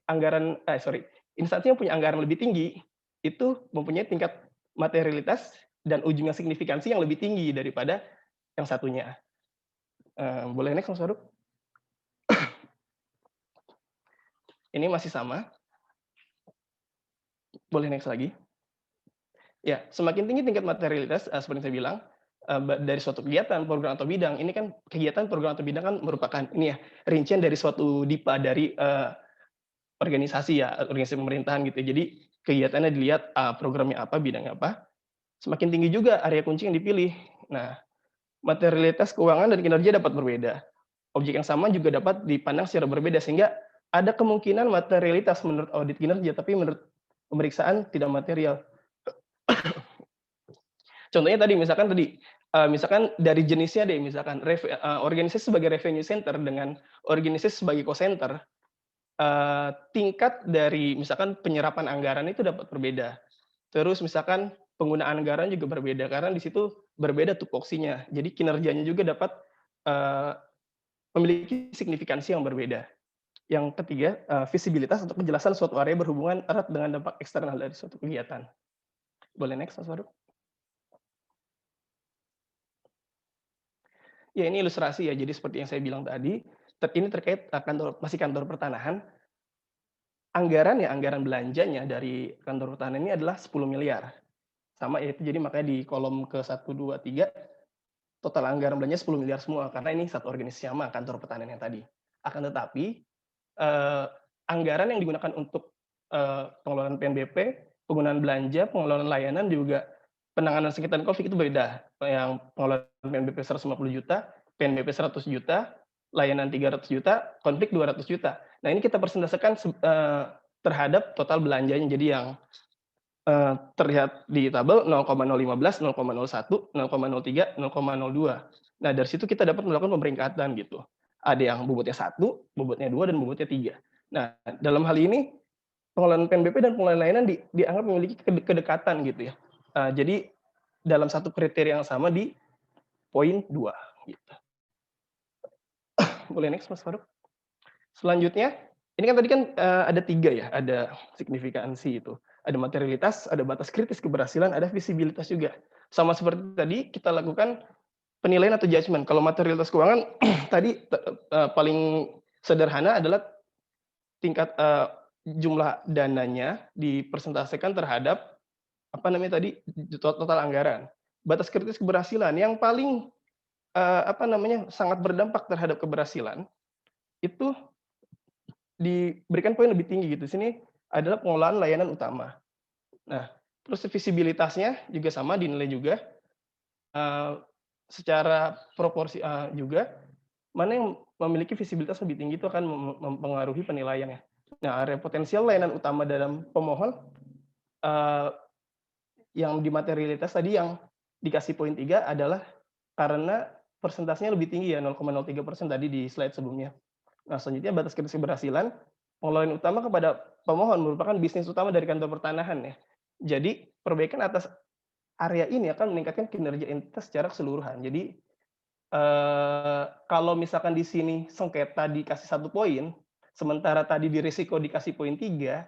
instansi yang punya anggaran lebih tinggi itu mempunyai tingkat materialitas dan ujungnya signifikansi yang lebih tinggi daripada yang satunya. Boleh next, Mas Farouk? Ini masih sama. Boleh next lagi. Ya, semakin tinggi tingkat materialitas, seperti saya bilang, dari suatu kegiatan, program atau bidang. Ini kan kegiatan, program atau bidang kan merupakan ini ya rincian dari suatu DIPA dari organisasi ya, organisasi pemerintahan gitu. Jadi kegiatannya dilihat programnya apa, bidangnya apa. Semakin tinggi juga area kunci yang dipilih. Nah, materialitas keuangan dan kinerja dapat berbeda. Objek yang sama juga dapat dipandang secara berbeda sehingga ada kemungkinan materialitas menurut audit kinerja, tapi menurut pemeriksaan tidak material. Contohnya tadi, misalkan dari jenisnya deh, misalkan organisasi sebagai revenue center dengan organisasi sebagai cost center, tingkat dari misalkan penyerapan anggaran itu dapat berbeda. Terus misalkan penggunaan anggaran juga berbeda karena di situ berbeda tupoksinya. Jadi kinerjanya juga dapat memiliki signifikansi yang berbeda. Yang ketiga, visibilitas untuk penjelasan suatu area berhubungan erat dengan dampak eksternal dari suatu kegiatan. Boleh next, Mas Farouk? Ya, ini ilustrasi ya. Jadi seperti yang saya bilang tadi, ini terkait masih kantor pertanahan. Anggaran belanjanya dari kantor pertanahan ini adalah 10 miliar. sama yaitu jadi makanya di kolom ke 1, 2, 3 total anggaran belanja 10 miliar semua karena ini satu organisasi sama kantor pertanian yang tadi. Akan tetapi anggaran yang digunakan untuk pengelolaan PNBP, penggunaan belanja, pengelolaan layanan juga penanganan sengketa konflik itu beda. Yang pengelolaan PNBP 150 juta, PNBP 100 juta, layanan 300 juta, konflik 200 juta. Nah, ini kita persentasekan terhadap total belanjanya. Jadi yang terlihat di tabel 0,015, 0,01, 0,03, 0,02. Nah, dari situ kita dapat melakukan pemeringkatan gitu. Ada yang bobotnya 1, bobotnya 2, dan bobotnya 3. Nah, dalam hal ini pengelolaan PNBP dan pengelolaan layanan dianggap memiliki kedekatan gitu ya. Jadi dalam satu kriteria yang sama di poin 2 gitu. Boleh next Mas Faruk. Selanjutnya, ini kan tadi kan ada 3 ya, ada signifikansi itu. Ada materialitas, ada batas kritis keberhasilan, ada visibilitas juga. Sama seperti tadi kita lakukan penilaian atau judgement. Kalau materialitas keuangan tadi paling sederhana adalah tingkat jumlah dananya dipresentasikan terhadap apa namanya tadi total anggaran. Batas kritis keberhasilan yang paling sangat berdampak terhadap keberhasilan itu diberikan poin lebih tinggi gitu. Sini adalah pengelolaan layanan utama. Nah, terus visibilitasnya juga sama dinilai juga secara proporsi juga mana yang memiliki visibilitas lebih tinggi itu akan mempengaruhi penilaiannya. Nah, area potensial layanan utama dalam pemohon yang di materialitas tadi yang dikasih poin 3 adalah karena persentasenya lebih tinggi ya 0,03% tadi di slide sebelumnya. Nah, selanjutnya batas kritis keberhasilan pengelolaan utama kepada pemohon merupakan bisnis utama dari kantor pertanahan ya. Jadi perbaikan atas area ini akan meningkatkan kinerja entitas secara keseluruhan. Jadi kalau misalkan di sini sengketa dikasih 1 poin, sementara tadi di risiko dikasih poin 3,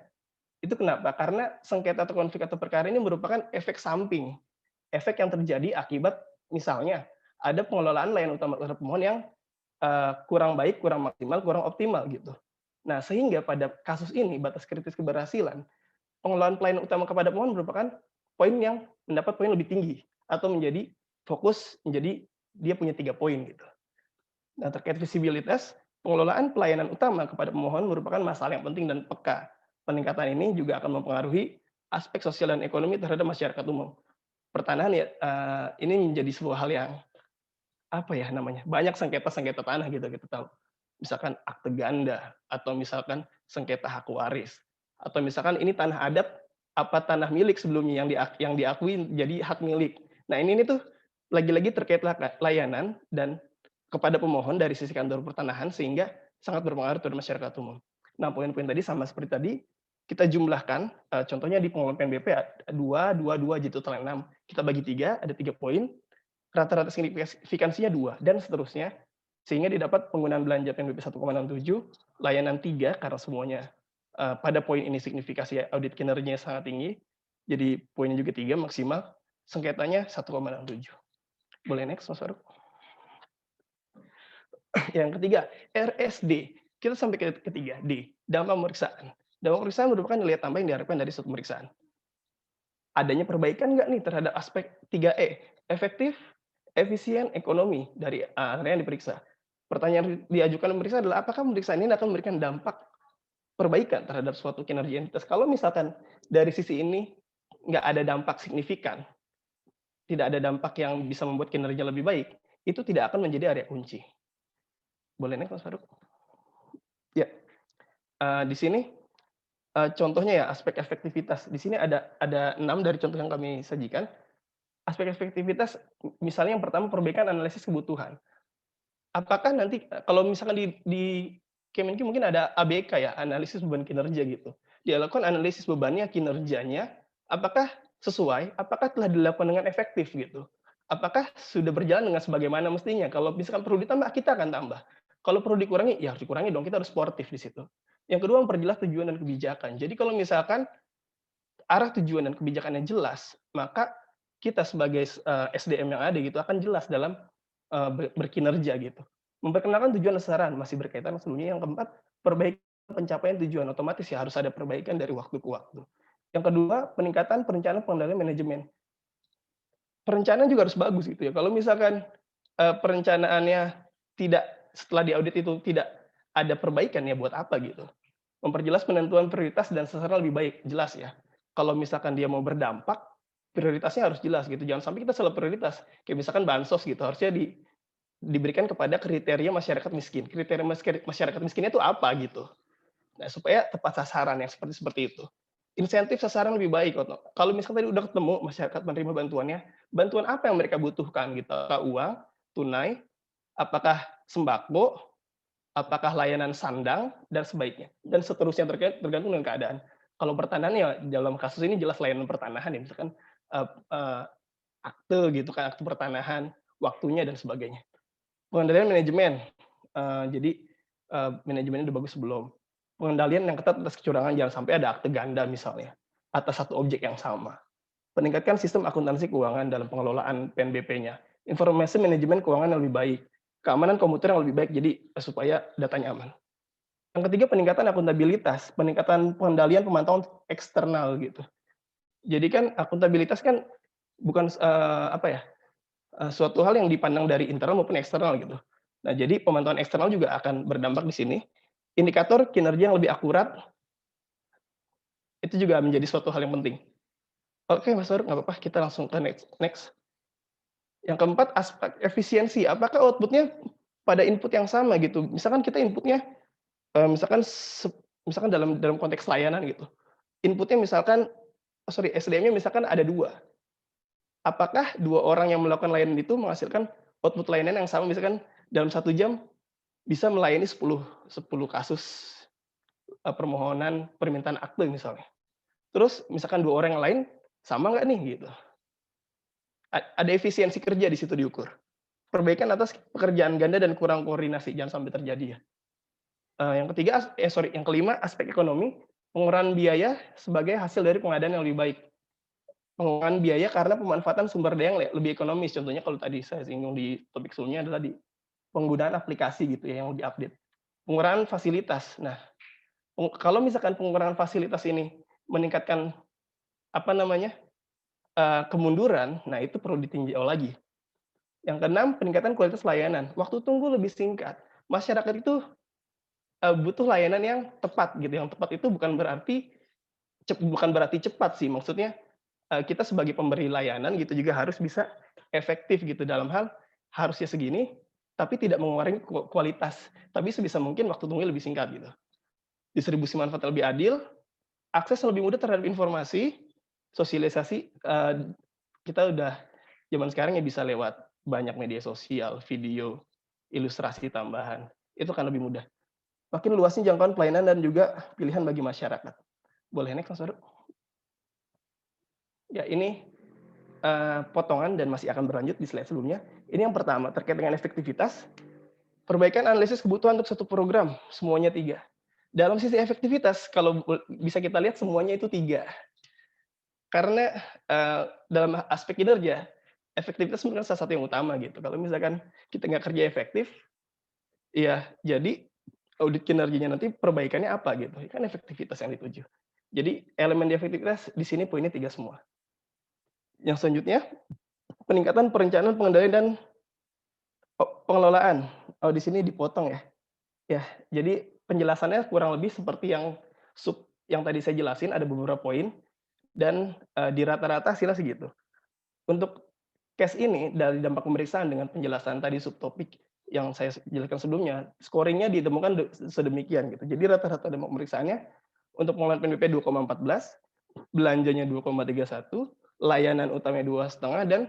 itu kenapa? Karena sengketa atau konflik atau perkara ini merupakan efek samping. Efek yang terjadi akibat misalnya ada pengelolaan layanan utama terhadap pemohon yang kurang baik, kurang maksimal, kurang optimal gitu. Nah, sehingga pada kasus ini batas kritis keberhasilan pengelolaan pelayanan utama kepada pemohon merupakan poin yang mendapat poin lebih tinggi atau menjadi fokus menjadi dia punya 3 poin gitu. Nah, terkait visibilitas, pengelolaan pelayanan utama kepada pemohon merupakan masalah yang penting dan peka. Peningkatan ini juga akan mempengaruhi aspek sosial dan ekonomi terhadap masyarakat umum. Pertanahan ya ini menjadi sebuah hal yang apa ya namanya? Banyak sengketa-sengketa tanah gitu kita tahu. Misalkan akte ganda atau misalkan sengketa hak waris atau misalkan ini tanah adat apa tanah milik sebelumnya yang diakui jadi hak milik. Nah, ini tuh lagi-lagi terkait layanan dan kepada pemohon dari sisi kantor pertanahan sehingga sangat berpengaruh terhadap masyarakat umum. Nah, poin-poin tadi sama seperti tadi kita jumlahkan contohnya di pengelolaan PNBP 2, 2, jadi total 6. Kita bagi 3, ada 3 poin. Rata-rata signifikansinya 2 dan seterusnya sehingga didapat penggunaan belanja PNBP 1,67, layanan 3 karena semuanya pada poin ini signifikasi audit kinerjanya sangat tinggi. Jadi poinnya juga 3 maksimal, sengketanya 1,67. Boleh next Mas Faruk. Yang ketiga, RSD. Kita sampai ke ketiga, D, dampak pemeriksaan. Dampak pemeriksaan merupakan nilai tambah yang diharapkan dari suatu pemeriksaan. Adanya perbaikan nggak nih terhadap aspek 3E, efektif, efisien, ekonomi dari area yang diperiksa. Pertanyaan diajukan pemeriksa adalah apakah pemeriksaan ini akan memberikan dampak perbaikan terhadap suatu kinerja entitas. Kalau misalkan dari sisi ini nggak ada dampak signifikan, tidak ada dampak yang bisa membuat kinerja lebih baik, itu tidak akan menjadi area kunci. Boleh next Mas Faruk? Ya, di sini contohnya ya aspek efektivitas. Di sini ada 6 dari contoh yang kami sajikan. Aspek efektivitas, misalnya yang pertama perbaikan analisis kebutuhan. Apakah nanti kalau misalkan di Kemenkyu mungkin ada ABK ya, analisis beban kinerja gitu. Dia lakukan analisis bebannya, kinerjanya, apakah sesuai, apakah telah dilakukan dengan efektif gitu. Apakah sudah berjalan dengan sebagaimana mestinya. Kalau misalkan perlu ditambah, kita akan tambah. Kalau perlu dikurangi, ya harus dikurangi dong, kita harus sportif di situ. Yang kedua, memperjelas tujuan dan kebijakan. Jadi kalau misalkan arah tujuan dan kebijakannya jelas, maka kita sebagai SDM yang ada gitu akan jelas dalam berkinerja gitu. Memperkenalkan tujuan dan sasaran masih berkaitan sebelumnya. Yang keempat, perbaikan pencapaian tujuan, otomatis ya harus ada perbaikan dari waktu ke waktu. Yang kedua, peningkatan perencanaan pengendalian manajemen. perencanaan juga harus bagus gitu ya. Kalau misalkan perencanaannya setelah diaudit itu tidak ada perbaikan, ya buat apa gitu. Memperjelas penentuan prioritas dan sasaran lebih baik, jelas ya. Kalau misalkan dia mau berdampak, prioritasnya harus jelas gitu. Jangan sampai kita salah prioritas. Kayak misalkan bansos gitu, harusnya diberikan kepada kriteria masyarakat miskin. Kriteria masyarakat miskinnya itu apa gitu. Nah, supaya tepat sasaran yang seperti itu. Insentif sasaran lebih baik. Kalau misalkan tadi udah ketemu masyarakat menerima bantuannya, bantuan apa yang mereka butuhkan gitu. Apakah uang, tunai, apakah sembako, apakah layanan sandang, dan sebaiknya. Dan seterusnya tergantung dengan keadaan. Kalau pertanahan ya dalam kasus ini jelas layanan pertanahan ya, misalkan akte gitu kan, akte pertanahan, waktunya dan sebagainya. Pengendalian manajemen, jadi manajemennya udah bagus sebelum. Pengendalian yang ketat atas kecurangan, jangan sampai ada akte ganda misalnya, atas satu objek yang sama. Peningkatkan sistem akuntansi keuangan dalam pengelolaan PNBP-nya. Informasi manajemen keuangan yang lebih baik. Keamanan komputer yang lebih baik, jadi supaya datanya aman. Yang ketiga, peningkatan akuntabilitas, peningkatan pengendalian pemantauan eksternal gitu. Jadi kan akuntabilitas kan bukan suatu hal yang dipandang dari internal maupun eksternal gitu. Nah, jadi pemantauan eksternal juga akan berdampak di sini. Indikator kinerja yang lebih akurat itu juga menjadi suatu hal yang penting. Oke, Mas Faruk, nggak apa-apa, kita langsung ke next. Yang keempat, aspek efisiensi. Apakah output-nya pada input yang sama gitu? Misalkan kita inputnya, misalkan dalam konteks layanan gitu. Inputnya misalkan, SDM-nya misalkan ada 2. Apakah 2 orang yang melakukan layanan itu menghasilkan output layanan yang sama, misalkan dalam 1 jam bisa melayani 10 kasus permohonan permintaan akte misalnya. Terus misalkan 2 orang yang lain sama nggak nih gitu. Ada efisiensi kerja di situ diukur. Perbaikan atas pekerjaan ganda dan kurang koordinasi, jangan sampai terjadi ya. Yang kelima, aspek ekonomi, pengurangan biaya sebagai hasil dari pengadaan yang lebih baik. Pengurangan biaya karena pemanfaatan sumber daya yang lebih ekonomis. Contohnya kalau tadi saya singgung di topik sebelumnya adalah di penggunaan aplikasi gitu ya yang diupdate. Pengurangan fasilitas. Nah, kalau misalkan pengurangan fasilitas ini meningkatkan kemunduran, nah itu perlu ditinjau lagi. Yang keenam, peningkatan kualitas layanan. Waktu tunggu lebih singkat. Masyarakat itu butuh layanan yang tepat gitu. Yang tepat itu bukan berarti cepat sih. Maksudnya kita sebagai pemberi layanan gitu juga harus bisa efektif gitu dalam hal harusnya segini, tapi tidak mengurangi kualitas. Tapi sebisa mungkin waktu tunggu lebih singkat gitu. Distribusi manfaat lebih adil, akses lebih mudah terhadap informasi, sosialisasi, kita udah zaman sekarang ya bisa lewat banyak media sosial, video, ilustrasi tambahan. Itu akan lebih mudah. Makin luasnya jangkauan pelayanan dan juga pilihan bagi masyarakat. Boleh next, Mas Faruk? Ya, ini potongan dan masih akan berlanjut di slide sebelumnya. Ini yang pertama, terkait dengan efektivitas. Perbaikan analisis kebutuhan untuk satu program, semuanya 3. Dalam sisi efektivitas, kalau bisa kita lihat semuanya itu 3. Karena dalam aspek kinerja, efektivitas bukan salah satu yang utama gitu. Kalau misalkan kita nggak kerja efektif, ya jadi audit kinerjanya nanti perbaikannya apa gitu. Kan efektivitas yang dituju. Jadi elemen di efektivitas di sini poinnya 3 semua. Yang selanjutnya, peningkatan perencanaan, pengendalian, dan pengelolaan. Oh, di sini dipotong ya. Ya, jadi penjelasannya kurang lebih seperti yang tadi saya jelasin, ada beberapa poin, dan di rata-rata hasilnya segitu. Untuk case ini, dari dampak pemeriksaan dengan penjelasan tadi subtopik yang saya jelaskan sebelumnya, scoringnya ditemukan sedemikian gitu. Jadi rata-rata dampak pemeriksaannya untuk pengelolaan PNBP 2,14, belanjanya 2,31, layanan utamanya 2,5, dan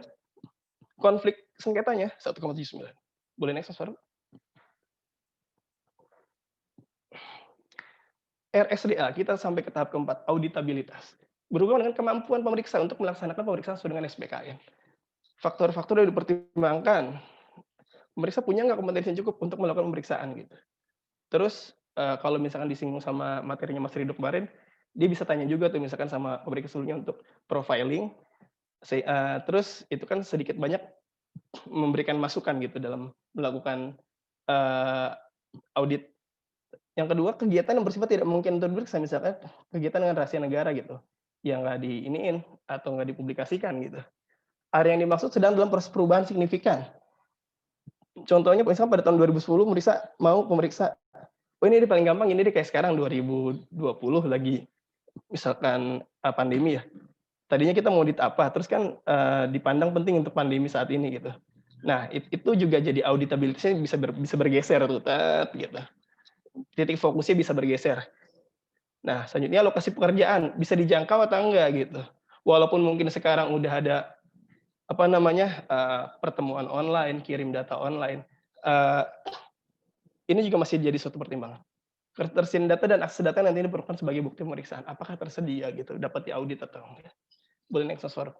konflik sengketanya 1,79. Boleh next, Mas Faruk? RSDA, kita sampai ke tahap keempat, auditabilitas. Berhubungan dengan kemampuan pemeriksa untuk melaksanakan pemeriksaan sesuai dengan SPKN. Faktor-faktor yang dipertimbangkan. Pemeriksa punya nggak kompetensi yang cukup untuk melakukan pemeriksaan gitu. Terus kalau misalkan disinggung sama materinya Mas Ridho kemarin, dia bisa tanya juga tuh misalkan sama pemeriksa sebelumnya untuk profiling. Terus itu kan sedikit banyak memberikan masukan gitu dalam melakukan audit. Yang kedua, kegiatan yang bersifat tidak mungkin untuk diperiksa, misalkan kegiatan dengan rahasia negara gitu, yang nggak diiniin atau nggak dipublikasikan gitu. area yang dimaksud sedang dalam proses perubahan signifikan. Contohnya misalkan pada tahun 2010 pemeriksa, oh ini paling gampang ini kayak sekarang 2020 lagi misalkan pandemi ya. Tadinya kita mau audit apa, terus kan dipandang penting untuk pandemi saat ini gitu. Nah, itu juga jadi auditabilitasnya bisa bergeser tuh, gitu. Titik fokusnya bisa bergeser. Nah, selanjutnya lokasi pekerjaan bisa dijangkau atau enggak gitu. Walaupun mungkin sekarang udah ada pertemuan online, kirim data online, ini juga masih jadi suatu pertimbangan. Ketersediaan data dan akses data nanti diperlukan sebagai bukti pemeriksaan. Apakah tersedia gitu, dapat diaudit atau enggak? Boleh next slide.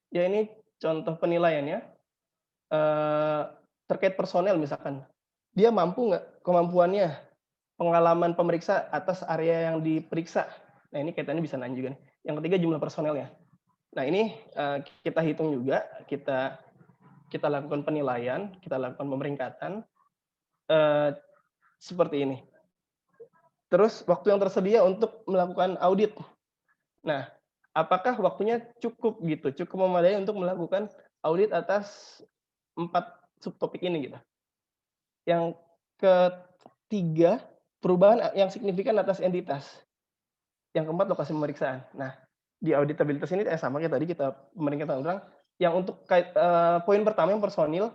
Ya ini contoh penilaiannya terkait personel misalkan. Dia mampu nggak kemampuannya, pengalaman pemeriksa atas area yang diperiksa. Nah ini kaitannya bisa nanya juga nih. Yang ketiga jumlah personelnya. Nah ini kita hitung juga, kita lakukan penilaian, kita lakukan pemeringkatan seperti ini. Terus waktu yang tersedia untuk melakukan audit. Nah, apakah waktunya cukup gitu, cukup memadai untuk melakukan audit atas 4 subtopik ini gitu. Yang ketiga, perubahan yang signifikan atas entitas. Yang keempat, lokasi pemeriksaan. Nah, di auditabilitas ini sama kayak tadi kita pemeringkatan orang, yang untuk poin pertama yang personil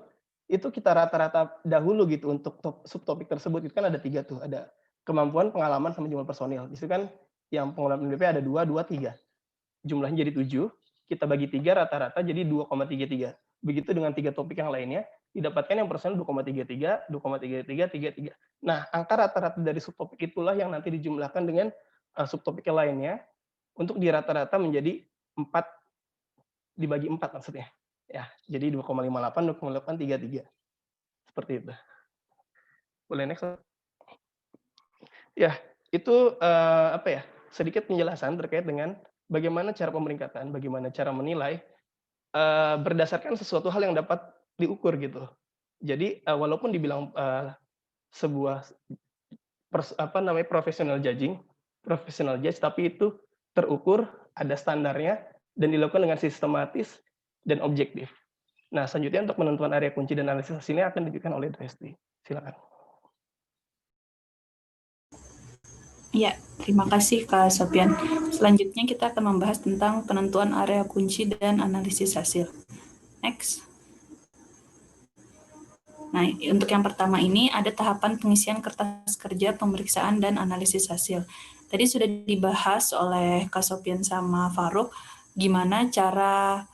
itu kita rata-rata dahulu gitu untuk subtopik tersebut. Itu kan ada 3 tuh, ada kemampuan, pengalaman, sama jumlah personil. Di situ kan yang pengalaman PNBP ada 2, 2, 3. Jumlahnya jadi 7, kita bagi 3 rata-rata jadi 2,33. Begitu dengan 3 topik yang lainnya, didapatkan yang personil 2,33, 2,33, 33. Nah, angka rata-rata dari subtopik itulah yang nanti dijumlahkan dengan subtopik yang lainnya untuk dirata-rata menjadi 4 dibagi 4 maksudnya. Ya, jadi 2,58, 2,8, 33. Seperti itu. Boleh next. Ya, itu sedikit penjelasan terkait dengan bagaimana cara pemeringkatan, bagaimana cara menilai berdasarkan sesuatu hal yang dapat diukur gitu. Jadi walaupun dibilang sebuah professional judge, tapi itu terukur, ada standarnya dan dilakukan dengan sistematis dan objektif. Nah, selanjutnya untuk penentuan area kunci dan analisis ini akan diberikan oleh Dresti. Silakan. Ya, terima kasih Kak Sopian. Selanjutnya kita akan membahas tentang penentuan area kunci dan analisis hasil. Next. Nah, untuk yang pertama ini ada tahapan pengisian kertas kerja pemeriksaan dan analisis hasil. Tadi sudah dibahas oleh Kak Sopian sama Faruk, gimana cara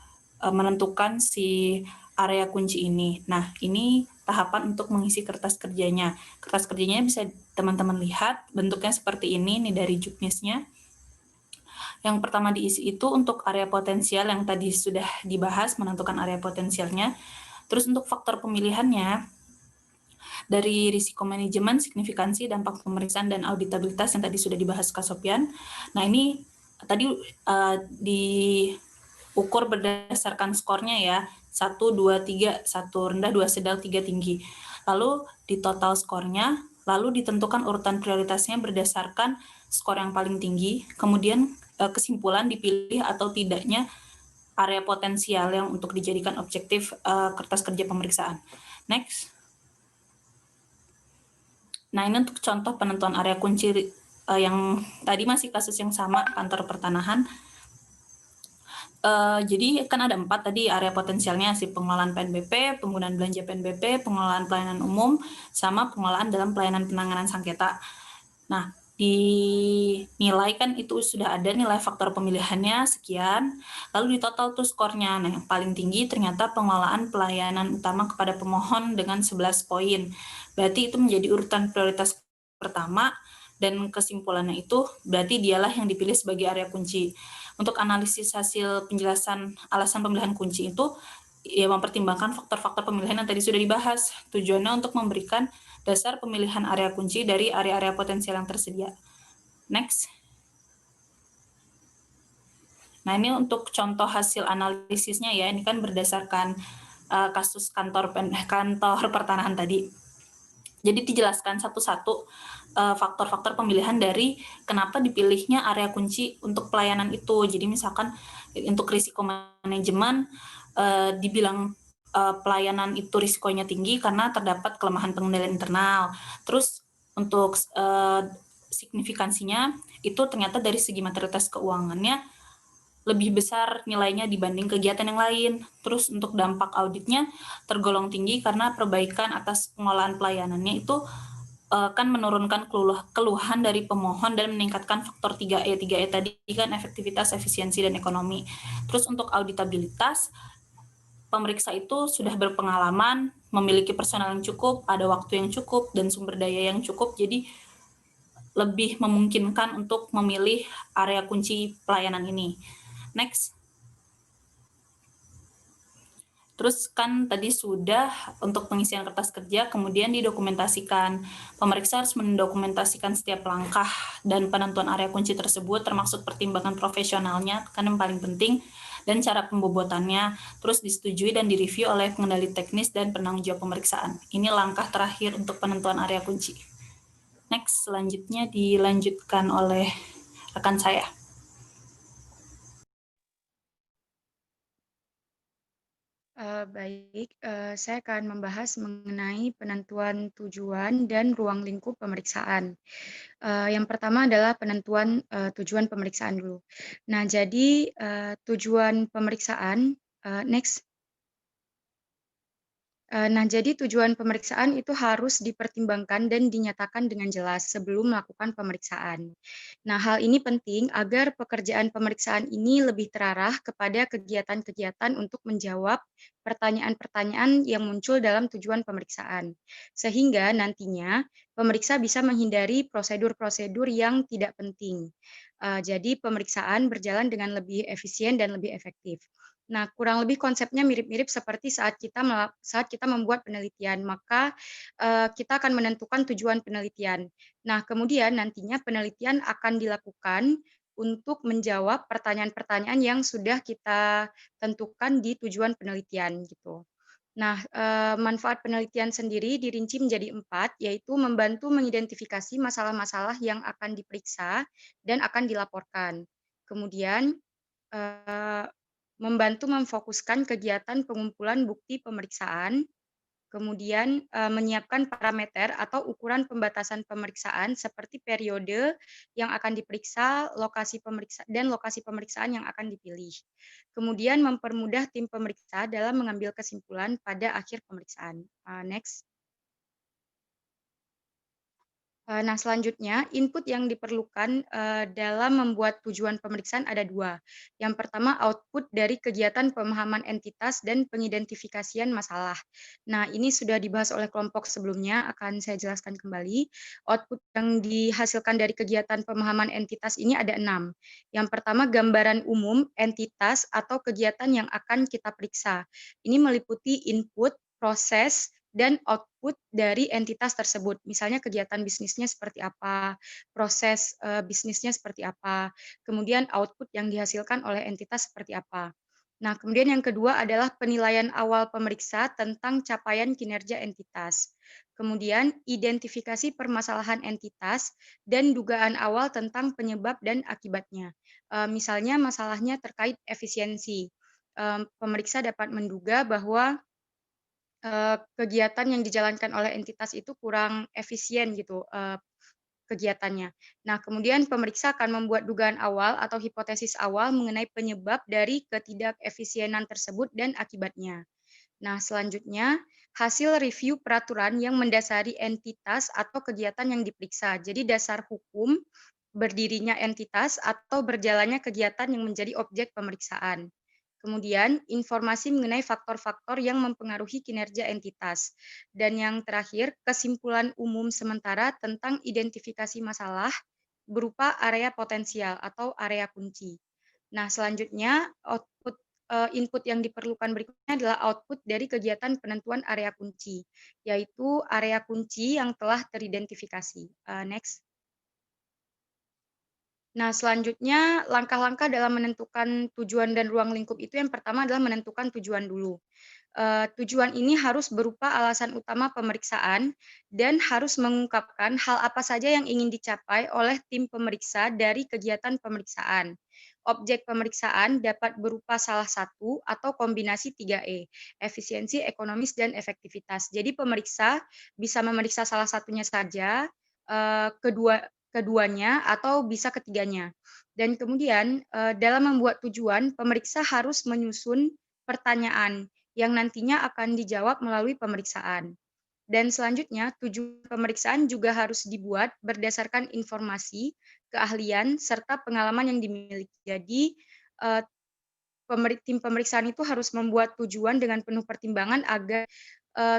menentukan si area kunci ini. Nah, ini tahapan untuk mengisi kertas kerjanya. Kertas kerjanya bisa teman-teman lihat, bentuknya seperti ini nih dari juknisnya. Yang pertama diisi itu untuk area potensial yang tadi sudah dibahas, menentukan area potensialnya. Terus untuk faktor pemilihannya, dari risiko manajemen, signifikansi, dampak pemeriksaan, dan auditabilitas yang tadi sudah dibahas Kak Sopian. Nah ini tadi diukur berdasarkan skornya ya, 1, 2, 3, 1 rendah, 2 sedang, 3 tinggi. Lalu di total skornya, lalu ditentukan urutan prioritasnya berdasarkan skor yang paling tinggi, kemudian kesimpulan dipilih atau tidaknya area potensial yang untuk dijadikan objektif kertas kerja pemeriksaan. Next. Nah, ini untuk contoh penentuan area kunci yang tadi masih kasus yang sama, kantor pertanahan. Jadi kan ada 4 tadi area potensialnya, si pengelolaan PNBP, penggunaan belanja PNBP, pengelolaan pelayanan umum, sama pengelolaan dalam pelayanan penanganan sengketa. Nah, dinilai kan itu sudah ada nilai faktor pemilihannya sekian, lalu di total tuh skornya. Nah, yang paling tinggi ternyata pengelolaan pelayanan utama kepada pemohon dengan 11 poin. Berarti itu menjadi urutan prioritas pertama, dan kesimpulannya itu berarti dialah yang dipilih sebagai area kunci. Untuk analisis hasil penjelasan alasan pemilihan kunci itu ya mempertimbangkan faktor-faktor pemilihan yang tadi sudah dibahas. Tujuannya untuk memberikan dasar pemilihan area kunci dari area-area potensial yang tersedia. Next. Nah, ini untuk contoh hasil analisisnya ya. Ini kan berdasarkan kasus kantor pertanahan tadi. Jadi dijelaskan satu-satu faktor-faktor pemilihan dari kenapa dipilihnya area kunci untuk pelayanan itu. Jadi misalkan untuk risiko manajemen dibilang pelayanan itu risikonya tinggi karena terdapat kelemahan pengendalian internal. Terus untuk signifikansinya itu ternyata dari segi materialitas keuangannya lebih besar nilainya dibanding kegiatan yang lain. Terus untuk dampak auditnya tergolong tinggi karena perbaikan atas pengelolaan pelayanannya itu kan menurunkan keluhan dari pemohon dan meningkatkan faktor 3E. 3E tadi kan efektivitas, efisiensi, dan ekonomi. Terus untuk auditabilitas, pemeriksa itu sudah berpengalaman, memiliki personal yang cukup, ada waktu yang cukup, dan sumber daya yang cukup, jadi lebih memungkinkan untuk memilih area kunci pelayanan ini. Next. Terus kan tadi sudah untuk pengisian kertas kerja, kemudian didokumentasikan. Pemeriksa harus mendokumentasikan setiap langkah dan penentuan area kunci tersebut, termasuk pertimbangan profesionalnya, kan yang paling penting, dan cara pembobotannya, terus disetujui dan direview oleh pengendali teknis dan penanggung jawab pemeriksaan. Ini langkah terakhir untuk penentuan area kunci. Next, selanjutnya dilanjutkan oleh rekan saya. Baik, saya akan membahas mengenai penentuan tujuan dan ruang lingkup pemeriksaan. Yang pertama adalah penentuan tujuan pemeriksaan dulu. Nah, jadi tujuan pemeriksaan, next. Nah, jadi tujuan pemeriksaan itu harus dipertimbangkan dan dinyatakan dengan jelas sebelum melakukan pemeriksaan. Nah, hal ini penting agar pekerjaan pemeriksaan ini lebih terarah kepada kegiatan-kegiatan untuk menjawab pertanyaan-pertanyaan yang muncul dalam tujuan pemeriksaan. Sehingga nantinya pemeriksa bisa menghindari prosedur-prosedur yang tidak penting. Jadi pemeriksaan berjalan dengan lebih efisien dan lebih efektif. Nah, kurang lebih konsepnya mirip-mirip seperti saat kita membuat penelitian, maka kita akan menentukan tujuan penelitian. Nah, kemudian nantinya penelitian akan dilakukan untuk menjawab pertanyaan-pertanyaan yang sudah kita tentukan di tujuan penelitian gitu. Nah, manfaat penelitian sendiri dirinci menjadi 4, yaitu membantu mengidentifikasi masalah-masalah yang akan diperiksa dan akan dilaporkan. Kemudian membantu memfokuskan kegiatan pengumpulan bukti pemeriksaan, kemudian menyiapkan parameter atau ukuran pembatasan pemeriksaan seperti periode yang akan diperiksa, lokasi pemeriksaan yang akan dipilih. Kemudian mempermudah tim pemeriksa dalam mengambil kesimpulan pada akhir pemeriksaan. Next. Nah, selanjutnya input yang diperlukan dalam membuat tujuan pemeriksaan ada 2. Yang pertama output dari kegiatan pemahaman entitas dan pengidentifikasian masalah. Nah, ini sudah dibahas oleh kelompok sebelumnya, akan saya jelaskan kembali. Output yang dihasilkan dari kegiatan pemahaman entitas ini ada 6. Yang pertama gambaran umum entitas atau kegiatan yang akan kita periksa. Ini meliputi input, proses, dan output dari entitas tersebut. Misalnya kegiatan bisnisnya seperti apa, proses bisnisnya seperti apa, kemudian output yang dihasilkan oleh entitas seperti apa. Nah, kemudian yang kedua adalah penilaian awal pemeriksa tentang capaian kinerja entitas. Kemudian identifikasi permasalahan entitas dan dugaan awal tentang penyebab dan akibatnya. Misalnya masalahnya terkait efisiensi. Pemeriksa dapat menduga bahwa kegiatan yang dijalankan oleh entitas itu kurang efisien gitu kegiatannya. Nah, kemudian pemeriksa akan membuat dugaan awal atau hipotesis awal mengenai penyebab dari ketidakefisienan tersebut dan akibatnya. Nah, selanjutnya hasil review peraturan yang mendasari entitas atau kegiatan yang diperiksa. Jadi dasar hukum berdirinya entitas atau berjalannya kegiatan yang menjadi objek pemeriksaan. Kemudian, informasi mengenai faktor-faktor yang mempengaruhi kinerja entitas. Dan yang terakhir, kesimpulan umum sementara tentang identifikasi masalah berupa area potensial atau area kunci. Nah, selanjutnya input yang diperlukan berikutnya adalah output dari kegiatan penentuan area kunci, yaitu area kunci yang telah teridentifikasi. Next. Nah, selanjutnya langkah-langkah dalam menentukan tujuan dan ruang lingkup itu yang pertama adalah menentukan tujuan dulu. Tujuan ini harus berupa alasan utama pemeriksaan dan harus mengungkapkan hal apa saja yang ingin dicapai oleh tim pemeriksa dari kegiatan pemeriksaan. Objek pemeriksaan dapat berupa salah satu atau kombinasi 3E, efisiensi, ekonomis, dan efektivitas. Jadi pemeriksa bisa memeriksa salah satunya saja, keduanya, atau bisa ketiganya. Dan kemudian dalam membuat tujuan, pemeriksa harus menyusun pertanyaan yang nantinya akan dijawab melalui pemeriksaan. Dan selanjutnya, tujuan pemeriksaan juga harus dibuat berdasarkan informasi, keahlian, serta pengalaman yang dimiliki. Jadi, tim pemeriksaan itu harus membuat tujuan dengan penuh pertimbangan agar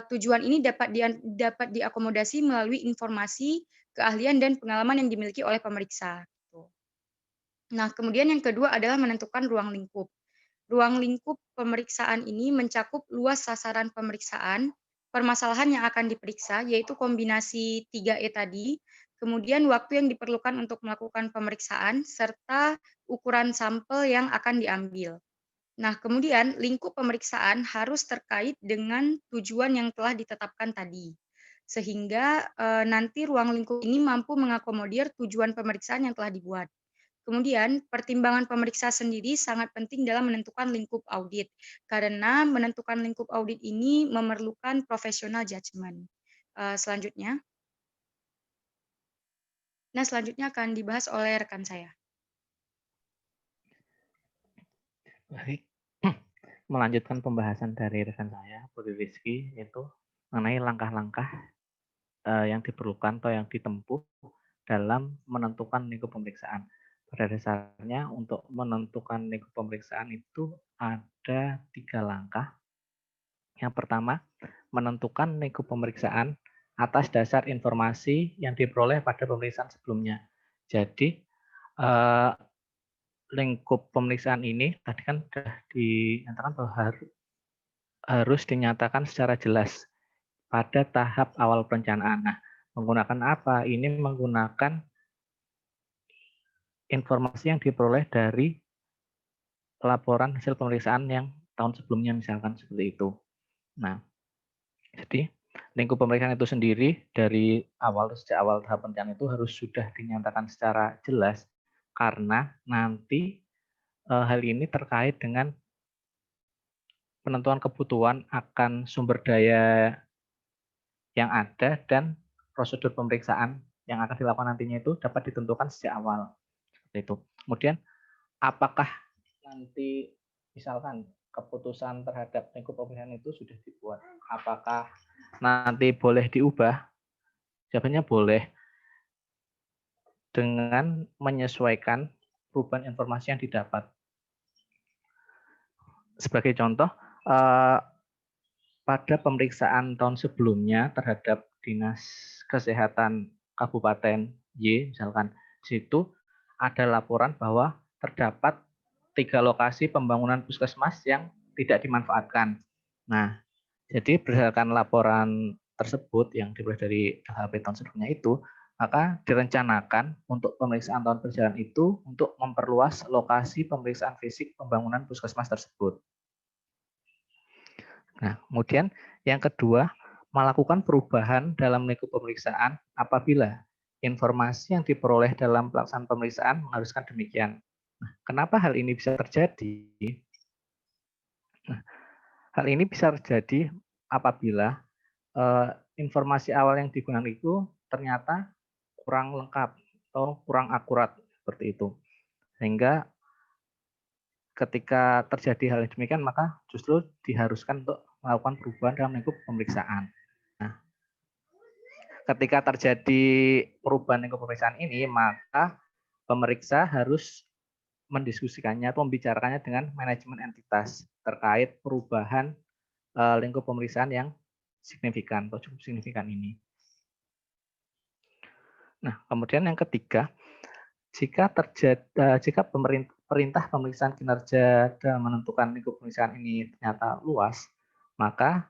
tujuan ini dapat diakomodasi melalui informasi, keahlian, dan pengalaman yang dimiliki oleh pemeriksa. Nah, kemudian yang kedua adalah menentukan ruang lingkup. Ruang lingkup pemeriksaan ini mencakup luas sasaran pemeriksaan, permasalahan yang akan diperiksa, yaitu kombinasi 3E tadi, kemudian waktu yang diperlukan untuk melakukan pemeriksaan, serta ukuran sampel yang akan diambil. Nah, kemudian lingkup pemeriksaan harus terkait dengan tujuan yang telah ditetapkan tadi, sehingga nanti ruang lingkup ini mampu mengakomodir tujuan pemeriksaan yang telah dibuat. Kemudian, pertimbangan pemeriksa sendiri sangat penting dalam menentukan lingkup audit, karena menentukan lingkup audit ini memerlukan professional judgment. Selanjutnya. Nah, selanjutnya akan dibahas oleh rekan saya. Baik, melanjutkan pembahasan dari rekan saya, Putri Rizky, yaitu mengenai langkah-langkah yang diperlukan atau yang ditempuh dalam menentukan lingkup pemeriksaan. Pada dasarnya untuk menentukan lingkup pemeriksaan itu ada 3 langkah. Yang pertama, menentukan lingkup pemeriksaan atas dasar informasi yang diperoleh pada pemeriksaan sebelumnya. Jadi, lingkup pemeriksaan ini tadi kan sudah dinyatakan bahwa harus dinyatakan secara jelas pada tahap awal perencanaan. Nah, menggunakan apa? Ini menggunakan informasi yang diperoleh dari laporan hasil pemeriksaan yang tahun sebelumnya, misalkan seperti itu. Nah, jadi lingkup pemeriksaan itu sendiri sejak awal tahap perencanaan itu harus sudah dinyatakan secara jelas, karena nanti hal ini terkait dengan penentuan kebutuhan akan sumber daya yang ada dan prosedur pemeriksaan yang akan dilakukan nantinya itu dapat ditentukan sejak awal. Seperti itu. Kemudian, apakah nanti misalkan keputusan terhadap lingkup pemeriksaan itu sudah dibuat, apakah nanti boleh diubah? Jawabannya boleh, dengan menyesuaikan perubahan informasi yang didapat. Sebagai contoh, pada pemeriksaan tahun sebelumnya terhadap Dinas Kesehatan Kabupaten Y, misalkan, di situ ada laporan bahwa terdapat 3 lokasi pembangunan puskesmas yang tidak dimanfaatkan. Nah, jadi berdasarkan laporan tersebut yang diperoleh dari LHP tahun sebelumnya itu, maka direncanakan untuk pemeriksaan tahun berjalan itu untuk memperluas lokasi pemeriksaan fisik pembangunan puskesmas tersebut. Nah, kemudian yang kedua, melakukan perubahan dalam lingkup pemeriksaan apabila informasi yang diperoleh dalam pelaksanaan pemeriksaan mengharuskan demikian. Nah, kenapa hal ini bisa terjadi? Nah, hal ini bisa terjadi apabila informasi awal yang digunakan itu ternyata kurang lengkap atau kurang akurat seperti itu. Sehingga ketika terjadi hal yang demikian, maka justru diharuskan untuk melakukan perubahan dalam lingkup pemeriksaan. Nah, ketika terjadi perubahan lingkup pemeriksaan ini, maka pemeriksa harus mendiskusikannya atau membicarakannya dengan manajemen entitas terkait perubahan lingkup pemeriksaan yang signifikan atau cukup signifikan ini. Nah, kemudian yang ketiga, jika perintah pemeriksaan kinerja dalam menentukan lingkup pemeriksaan ini ternyata luas, maka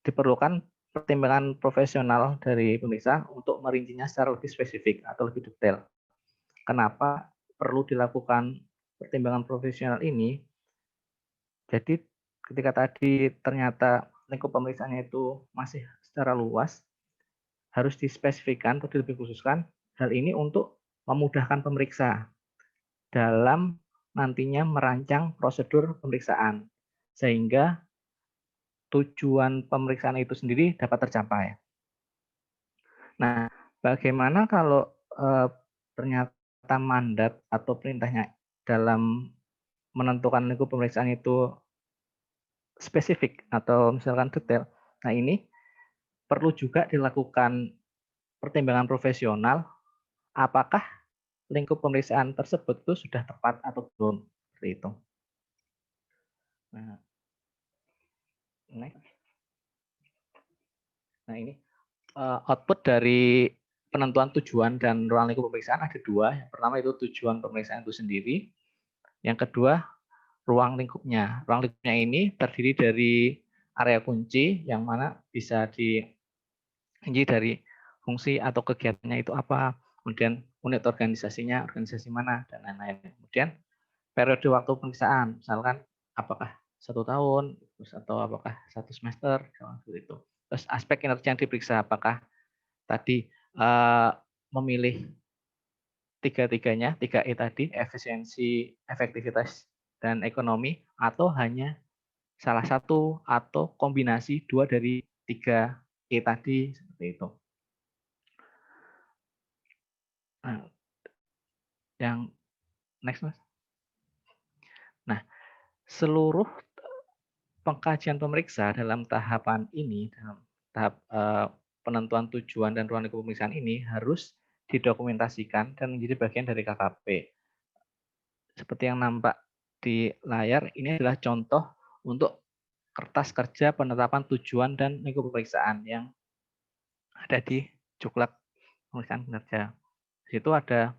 diperlukan pertimbangan profesional dari pemeriksa untuk merincinya secara lebih spesifik atau lebih detail. Kenapa perlu dilakukan pertimbangan profesional ini? Jadi ketika tadi ternyata lingkup pemeriksaannya itu masih secara luas, harus dispesifikkan atau lebih khususkan hal ini untuk memudahkan pemeriksa dalam nantinya merancang prosedur pemeriksaan, sehingga tujuan pemeriksaan itu sendiri dapat tercapai. Nah, bagaimana kalau ternyata mandat atau perintahnya dalam menentukan lingkup pemeriksaan itu spesifik atau misalkan detail. Nah, ini perlu juga dilakukan pertimbangan profesional, apakah lingkup pemeriksaan tersebut itu sudah tepat atau belum, seperti itu. Nah, ini output dari penentuan tujuan dan ruang lingkup pemeriksaan ada dua. Yang pertama itu tujuan pemeriksaan itu sendiri. Yang kedua, ruang lingkupnya. Ruang lingkupnya ini terdiri dari area kunci yang mana bisa dirinci dari fungsi atau kegiatannya itu apa, kemudian unit organisasinya, organisasi mana, dan lain-lain. Kemudian periode waktu pemeriksaan, misalkan apakah 1 tahun, atau apakah 1 semester, seperti itu. Terus aspek kinerja yang diperiksa, apakah tadi memilih tiga-tiganya, 3E tadi, efisiensi, efektivitas, dan ekonomi, atau hanya salah satu atau kombinasi 2 dari 3E tadi, seperti itu. Nah, yang next, Mas. Nah, seluruh pengkajian pemeriksa dalam tahapan ini, dalam tahap penentuan tujuan dan ruang lingkup pemeriksaan ini harus didokumentasikan dan menjadi bagian dari KKP. Seperti yang nampak di layar, ini adalah contoh untuk kertas kerja penetapan tujuan dan lingkup pemeriksaan yang ada di Juklak pemeriksaan kinerja. Di situ ada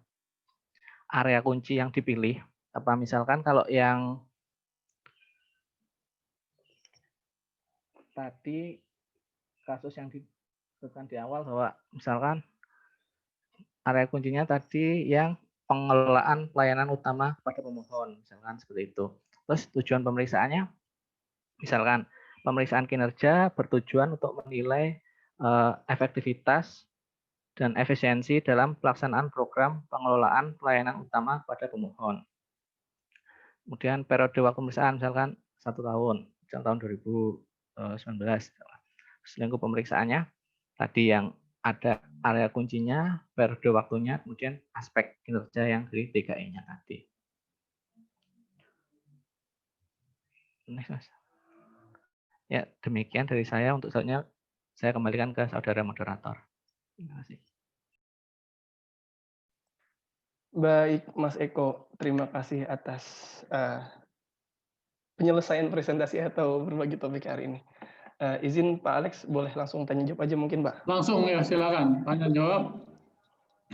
area kunci yang dipilih. Apa misalkan kalau yang tadi kasus yang disebutkan di awal bahwa misalkan area kuncinya tadi yang pengelolaan pelayanan utama kepada pemohon, misalkan seperti itu. Terus tujuan pemeriksaannya, misalkan pemeriksaan kinerja bertujuan untuk menilai efektivitas dan efisiensi dalam pelaksanaan program pengelolaan pelayanan utama kepada pemohon. Kemudian periode waktu pemeriksaan misalkan 1 tahun, tahun 2019. Lingkup pemeriksaannya tadi yang ada area kuncinya, periode waktunya, kemudian aspek kinerja yang dari DKI-nya tadi. Next, Mas. Ya, demikian dari saya. Untuk selanjutnya saya kembalikan ke saudara moderator. Terima kasih. Baik, Mas Eko, terima kasih atas penyelesaian presentasi atau berbagi topik hari ini. Izin Pak Alex, boleh langsung tanya jawab aja mungkin, Pak? Langsung ya, silakan tanya jawab.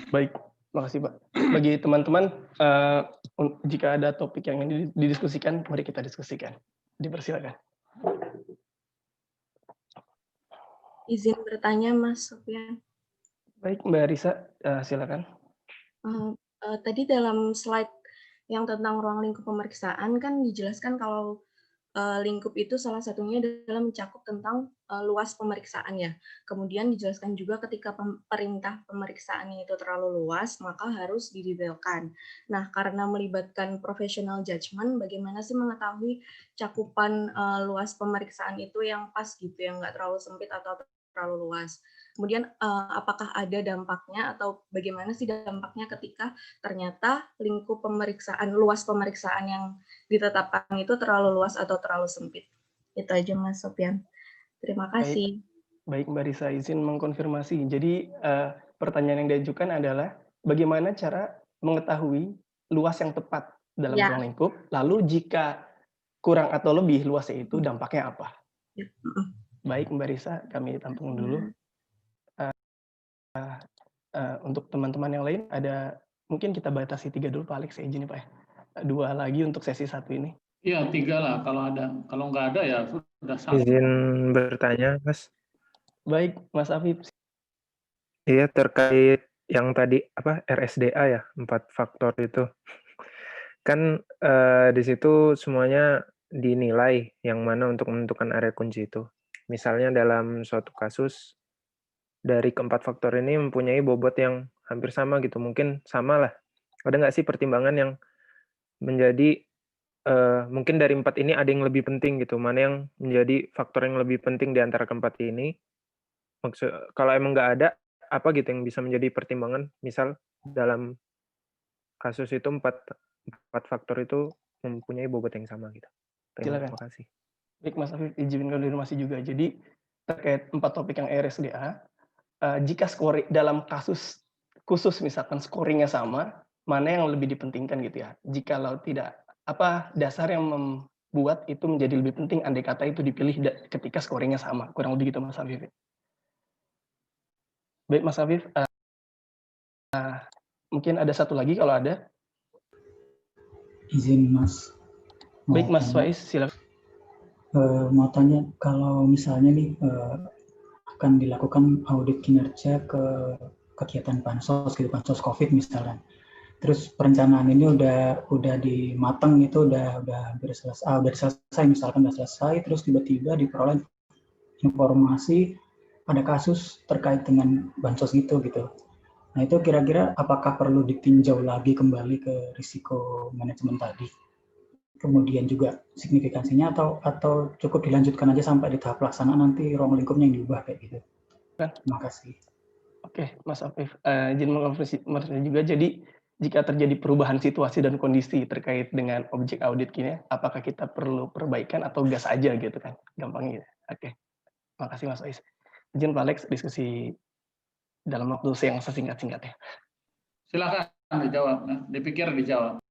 Baik, makasih Pak. Bagi teman-teman, jika ada topik yang ingin didiskusikan, mari kita diskusikan. Dipersilakan. Izin bertanya, Mas Sofyan. Baik, Mbak Risa, silakan. Tadi dalam slide yang tentang ruang lingkup pemeriksaan kan dijelaskan kalau lingkup itu salah satunya adalah mencakup tentang luas pemeriksaan ya. Kemudian dijelaskan juga ketika perintah pemeriksaannya itu terlalu luas, maka harus didetailkan. Nah, karena melibatkan professional judgment, bagaimana sih mengetahui cakupan luas pemeriksaan itu yang pas gitu, yang nggak terlalu sempit atau terlalu luas. Kemudian apakah ada dampaknya atau bagaimana sih dampaknya ketika ternyata lingkup pemeriksaan, luas pemeriksaan yang ditetapkan itu terlalu luas atau terlalu sempit. Itu aja Mas Sofyan. Terima kasih. Baik Mbak Risa, izin mengkonfirmasi. Jadi pertanyaan yang diajukan adalah bagaimana cara mengetahui luas yang tepat dalam ruang lingkup, lalu jika kurang atau lebih luasnya itu dampaknya apa? Baik Mbak Risa, kami tampung dulu. Untuk teman-teman yang lain, mungkin kita batasi 3 dulu Pak Alex, saya izin Pak ya. 2 lagi untuk sesi 1 ini. Iya, 3 lah kalau ada. Kalau nggak ada ya sudah 1. Izin bertanya, Mas. Baik, Mas Afif. Iya, terkait yang tadi RSDA ya, 4 faktor itu. Kan di situ semuanya dinilai yang mana untuk menentukan area kunci itu. Misalnya dalam suatu kasus, dari keempat faktor ini mempunyai bobot yang hampir sama gitu, mungkin sama lah. Ada nggak sih pertimbangan yang menjadi mungkin dari 4 ini ada yang lebih penting gitu, mana yang menjadi faktor yang lebih penting di antara keempat ini? Kalau emang nggak ada, apa gitu yang bisa menjadi pertimbangan? Misal dalam kasus itu empat faktor itu mempunyai bobot yang sama gitu. Silakan. Terima kasih. Baik, Mas Afif, izin konfirmasi juga. Jadi terkait 4 topik yang RSDA, jika dalam kasus khusus misalkan scoringnya sama, mana yang lebih dipentingkan gitu ya? Jikalau tidak, apa dasar yang membuat itu menjadi lebih penting andai kata itu dipilih ketika scoringnya sama? Kurang lebih gitu, Mas Afif. Baik, Mas Afif, mungkin ada satu lagi kalau ada. Izin Mas. Baik, Mas Faiz, silakan. Mau tanya, kalau misalnya nih akan dilakukan audit kinerja ke kegiatan bansos gitu, bansos COVID misalnya. Terus perencanaan ini udah dimatang itu udah hampir selesai, udah selesai misalkan udah selesai, terus tiba-tiba diperoleh informasi ada kasus terkait dengan bansos gitu. Nah itu kira-kira apakah perlu ditinjau lagi kembali ke risiko manajemen tadi? Kemudian juga signifikansinya atau cukup dilanjutkan aja sampai di tahap pelaksanaan nanti ruang lingkupnya yang diubah kayak gitu. Terima kasih. Oke, Mas Afif, izin mengonfirmasi juga. Jadi jika terjadi perubahan situasi dan kondisi terkait dengan objek audit kini, apakah kita perlu perbaikan atau gas aja gitu kan? Gampangnya. Oke, makasih Mas Faiz. Izin Pak Alex diskusi dalam waktu yang sesingkat-singkatnya. Silakan dijawab, dipikir dijawab.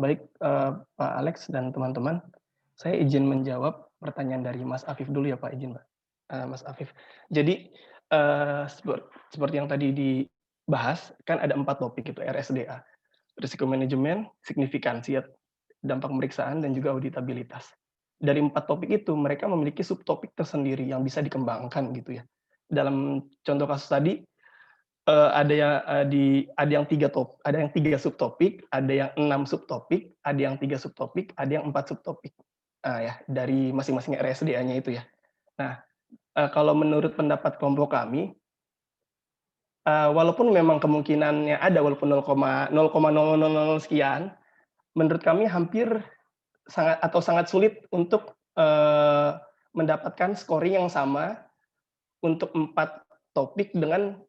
Baik, Pak Alex dan teman-teman, saya izin menjawab pertanyaan dari Mas Afif dulu ya Pak, izin Pak. Mas Afif. Jadi seperti yang tadi dibahas, kan ada 4 topik itu RSDA, risiko manajemen, signifikansi, dampak pemeriksaan, dan juga auditabilitas. Dari 4 topik itu mereka memiliki subtopik tersendiri yang bisa dikembangkan gitu ya. Dalam contoh kasus tadi, ada yang 3 subtopik, ada yang 6 subtopik, ada yang 3 subtopik, ada yang 4 subtopik. Ya, dari masing-masing RSDA-nya itu ya. Nah, kalau menurut pendapat kelompok kami, walaupun memang kemungkinannya ada, walaupun 0,0000 sekian, menurut kami hampir sangat sulit untuk mendapatkan scoring yang sama untuk 4 topik dengan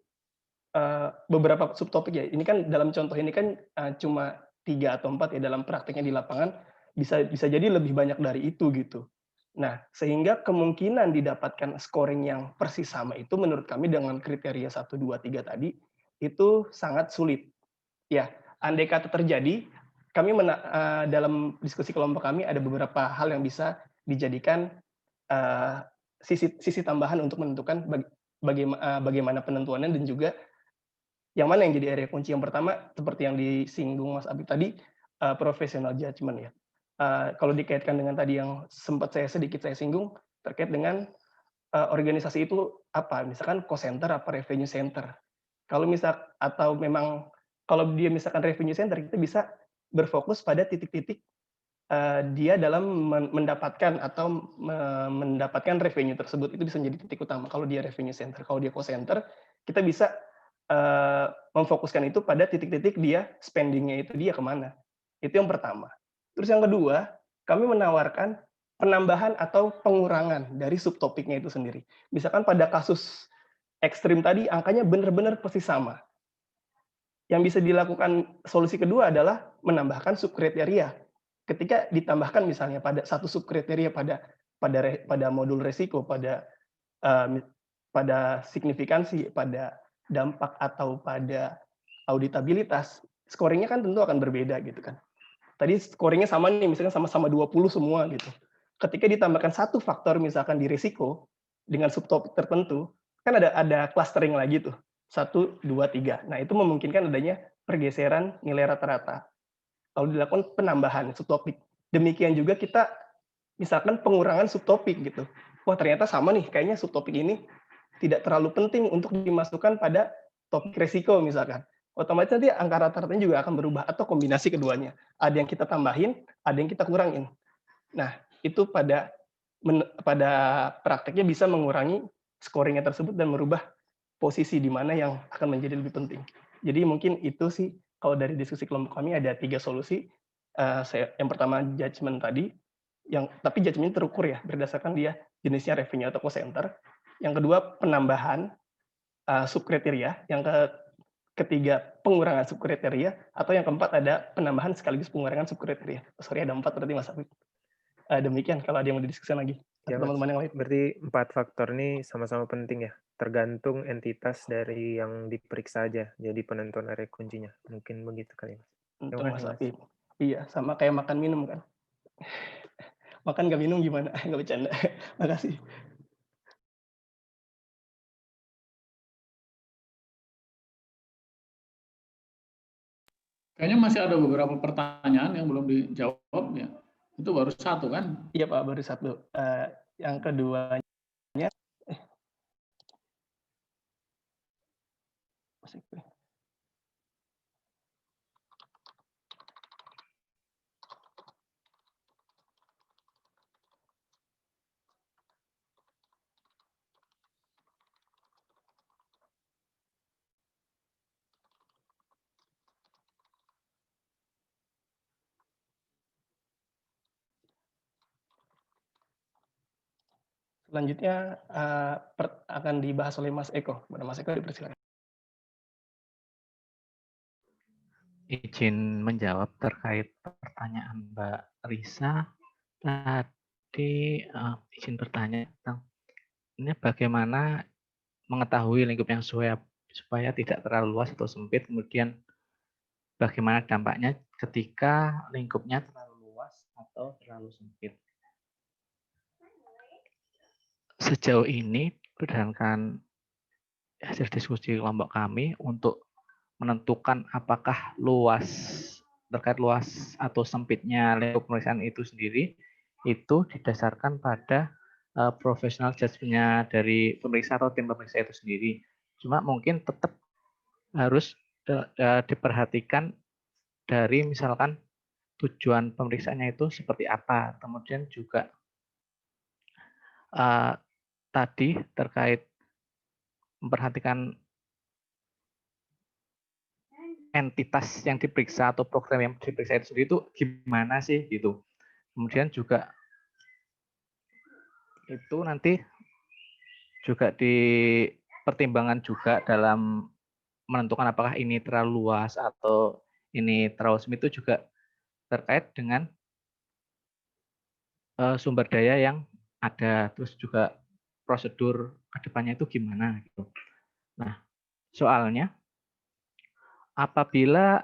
beberapa subtopik ya. Ini kan dalam contoh ini kan cuma 3 atau 4 ya, dalam prakteknya di lapangan bisa jadi lebih banyak dari itu gitu. Nah, sehingga kemungkinan didapatkan scoring yang persis sama itu menurut kami dengan kriteria 1, 2, 3 tadi itu sangat sulit. Ya, andai kata terjadi, kami dalam diskusi kelompok kami ada beberapa hal yang bisa dijadikan sisi tambahan untuk menentukan bagaimana penentuannya, dan juga yang mana yang jadi area kunci. Yang pertama, seperti yang disinggung Mas Abi tadi, professional judgment ya. Kalau dikaitkan dengan tadi yang sempat sedikit saya singgung, terkait dengan organisasi itu apa, misalkan cost center apa revenue center. Kalau atau memang kalau dia misalkan revenue center, kita bisa berfokus pada titik-titik dia dalam mendapatkan atau mendapatkan revenue tersebut, itu bisa menjadi titik utama kalau dia revenue center. Kalau dia cost center, kita bisa memfokuskan itu pada titik-titik dia spending-nya itu dia kemana. Itu yang pertama. Terus yang kedua, kami menawarkan penambahan atau pengurangan dari subtopiknya itu sendiri. Misalkan pada kasus ekstrim tadi, angkanya benar-benar persis sama. Yang bisa dilakukan solusi kedua adalah menambahkan subkriteria. Ketika ditambahkan misalnya pada satu subkriteria pada modul resiko, pada signifikansi, pada dampak, atau pada auditabilitas, scoringnya kan tentu akan berbeda gitu kan. Tadi scoringnya sama nih, misalkan sama-sama 20 semua gitu. Ketika ditambahkan satu faktor misalkan di risiko dengan subtopik tertentu, kan ada clustering lagi tuh. 1, 2, 3. Nah, itu memungkinkan adanya pergeseran nilai rata-rata. Kalau dilakukan penambahan subtopik. Demikian juga kita misalkan pengurangan subtopik gitu. Wah, ternyata sama nih, kayaknya subtopik ini tidak terlalu penting untuk dimasukkan pada topik risiko misalkan. Otomatis nanti angka rata-ratanya juga akan berubah, atau kombinasi keduanya. Ada yang kita tambahin, ada yang kita kurangin. Nah, itu pada prakteknya bisa mengurangi scoringnya tersebut dan merubah posisi di mana yang akan menjadi lebih penting. Jadi mungkin itu sih, kalau dari diskusi kelompok kami ada 3 solusi. Yang pertama judgment tadi, tapi judgment terukur ya, berdasarkan dia jenisnya revenue atau cost center. Yang kedua, penambahan subkriteria. Yang ketiga, pengurangan subkriteria. Atau yang keempat, ada penambahan sekaligus pengurangan subkriteria. Sorry, ada 4 berarti Mas Afif. Demikian, kalau ada yang mau didiskusikan lagi. Ya, teman-teman yang lain. Berarti 4 faktor ini sama-sama penting ya, tergantung entitas dari yang diperiksa aja, jadi penentuan area kuncinya. Mungkin begitu kali, Mas. Untuk Mas Afif. Iya, sama kayak makan minum kan. Makan nggak minum gimana? Nggak bercanda. Makasih. Kayaknya masih ada beberapa pertanyaan yang belum dijawab ya. Itu baru 1 kan? Iya Pak, baru 1. Yang keduanya, selanjutnya akan dibahas oleh Mas Eko. Mas Eko, dipersilakan. Izin menjawab terkait pertanyaan Mbak Risa. Tadi izin bertanya tentang ini bagaimana mengetahui lingkup yang supaya tidak terlalu luas atau sempit, kemudian bagaimana dampaknya ketika lingkupnya terlalu luas atau terlalu sempit. Sejauh ini berdasarkan hasil diskusi kelompok kami untuk menentukan apakah terkait luas atau sempitnya lingkup pemeriksaan itu sendiri, itu didasarkan pada professional judgment-nya dari pemeriksa atau tim pemeriksa itu sendiri. Cuma mungkin tetap harus diperhatikan dari misalkan tujuan pemeriksaannya itu seperti apa. Kemudian juga tadi terkait memperhatikan entitas yang diperiksa atau program yang diperiksa itu sendiri itu gimana sih gitu. Kemudian juga itu nanti juga dipertimbangkan juga dalam menentukan apakah ini terlalu luas atau ini terlalu sempit, itu juga terkait dengan sumber daya yang ada, terus juga prosedur kedepannya itu gimana gitu. Nah, soalnya apabila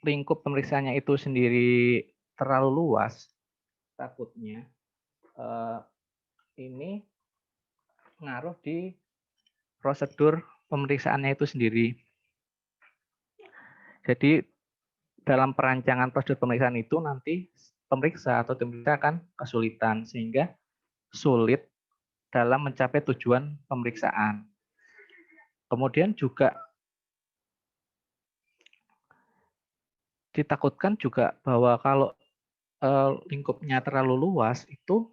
lingkup pemeriksaannya itu sendiri terlalu luas, takutnya ini ngaruh di prosedur pemeriksaannya itu sendiri. Jadi dalam perancangan prosedur pemeriksaan itu nanti pemeriksa atau tim pemeriksa akan kesulitan sehingga sulit dalam mencapai tujuan pemeriksaan. Kemudian juga ditakutkan juga bahwa kalau lingkupnya terlalu luas itu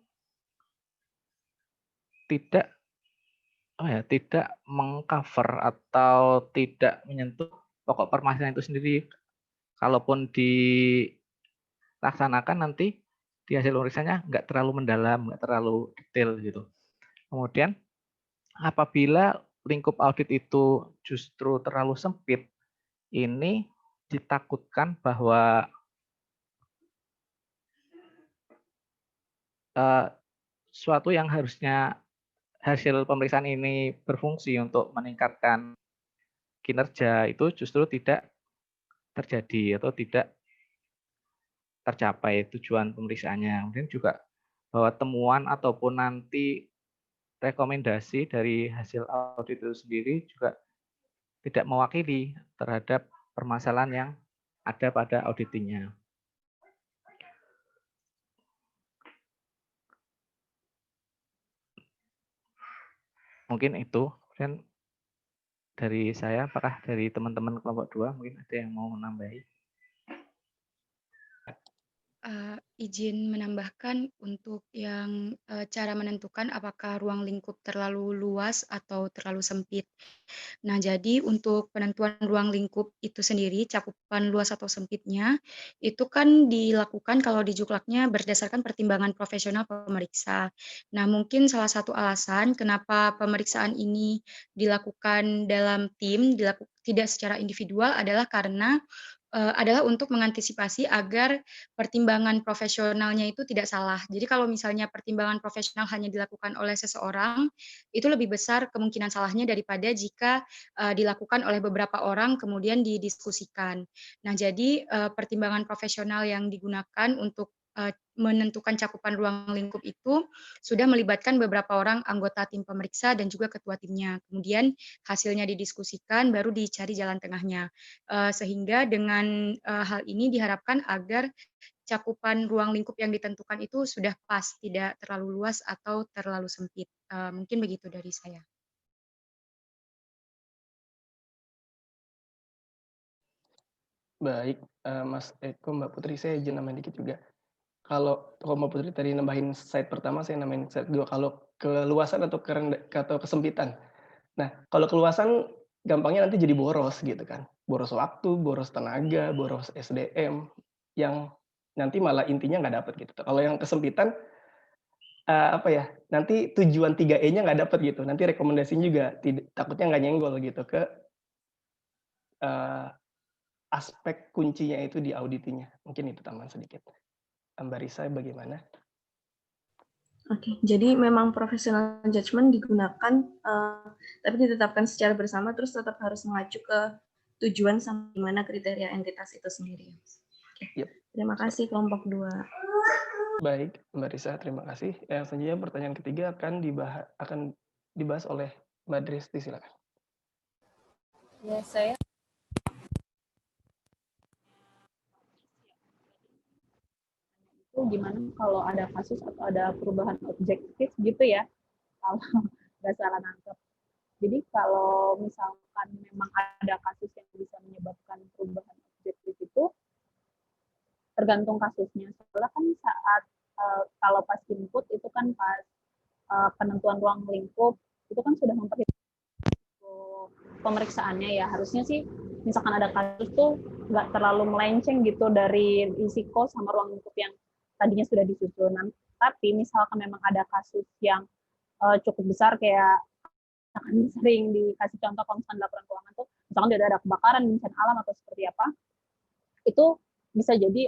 tidak mengcover atau tidak menyentuh pokok permasalahan itu sendiri. Kalaupun dilaksanakan nanti di hasil pemeriksaannya nggak terlalu mendalam, nggak terlalu detail gitu. Kemudian apabila lingkup audit itu justru terlalu sempit, ini ditakutkan bahwa suatu yang harusnya hasil pemeriksaan ini berfungsi untuk meningkatkan kinerja itu justru tidak terjadi atau tidak tercapai tujuan pemeriksaannya. Kemudian juga bahwa temuan ataupun nanti rekomendasi dari hasil audit itu sendiri juga tidak mewakili terhadap permasalahan yang ada pada auditinya. Mungkin itu. Kemudian dari saya, apakah dari teman-teman kelompok 2 mungkin ada yang mau menambahi? Izin menambahkan untuk yang cara menentukan apakah ruang lingkup terlalu luas atau terlalu sempit. Nah, jadi untuk penentuan ruang lingkup itu sendiri, cakupan luas atau sempitnya, itu kan dilakukan kalau di Juklaknya berdasarkan pertimbangan profesional pemeriksa. Nah, mungkin salah satu alasan kenapa pemeriksaan ini dilakukan dalam tim, tidak secara individual adalah karena adalah untuk mengantisipasi agar pertimbangan profesionalnya itu tidak salah. Jadi kalau misalnya pertimbangan profesional hanya dilakukan oleh seseorang, itu lebih besar kemungkinan salahnya daripada jika dilakukan oleh beberapa orang kemudian didiskusikan. Nah, jadi pertimbangan profesional yang digunakan untuk menentukan cakupan ruang lingkup itu sudah melibatkan beberapa orang anggota tim pemeriksa dan juga ketua timnya. Kemudian hasilnya didiskusikan, baru dicari jalan tengahnya. Sehingga dengan hal ini diharapkan agar cakupan ruang lingkup yang ditentukan itu sudah pas, tidak terlalu luas atau terlalu sempit. Mungkin begitu dari saya. Baik, Mas Eko, Mbak Putri, saya izin nambahin dikit juga. Kalau Mbak Putri tadi nambahin slide pertama, saya nambahin slide 2. Kalau keluasan atau kesempitan. Nah, kalau keluasan gampangnya nanti jadi boros gitu kan. Boros waktu, boros tenaga, boros SDM, yang nanti malah intinya nggak dapat gitu. Kalau yang kesempitan, nanti tujuan 3E-nya nggak dapat gitu. Nanti rekomendasinya juga takutnya nggak nyenggol gitu ke aspek kuncinya itu di auditinya. Mungkin itu tambahan sedikit. Mbak Risa bagaimana? Oke, jadi memang professional judgment digunakan, tapi ditetapkan secara bersama, terus tetap harus mengacu ke tujuan sama gimana kriteria entitas itu sendiri. Oke, Yep. Terima kasih kelompok 2. Baik, Mbak Risa, terima kasih. Selanjutnya pertanyaan ketiga akan dibahas oleh Mbak Dristi, silakan. Ya, saya itu gimana kalau ada kasus atau ada perubahan objektif gitu ya, kalau nggak salah nangkep. Jadi kalau misalkan memang ada kasus yang bisa menyebabkan perubahan objektif itu tergantung kasusnya. Soalnya kan saat kalau pas input itu kan pas penentuan ruang lingkup itu kan sudah memperhitungkan pemeriksaannya ya, harusnya sih misalkan ada kasus tuh nggak terlalu melenceng gitu dari risiko sama ruang lingkup yang tadinya sudah disusun. Tapi misalkan memang ada kasus yang cukup besar kayak akan sering dikasih contoh kalau misalkan laporan keuangan tuh, misalkan dia ada kebakaran, bencana alam atau seperti apa, itu bisa jadi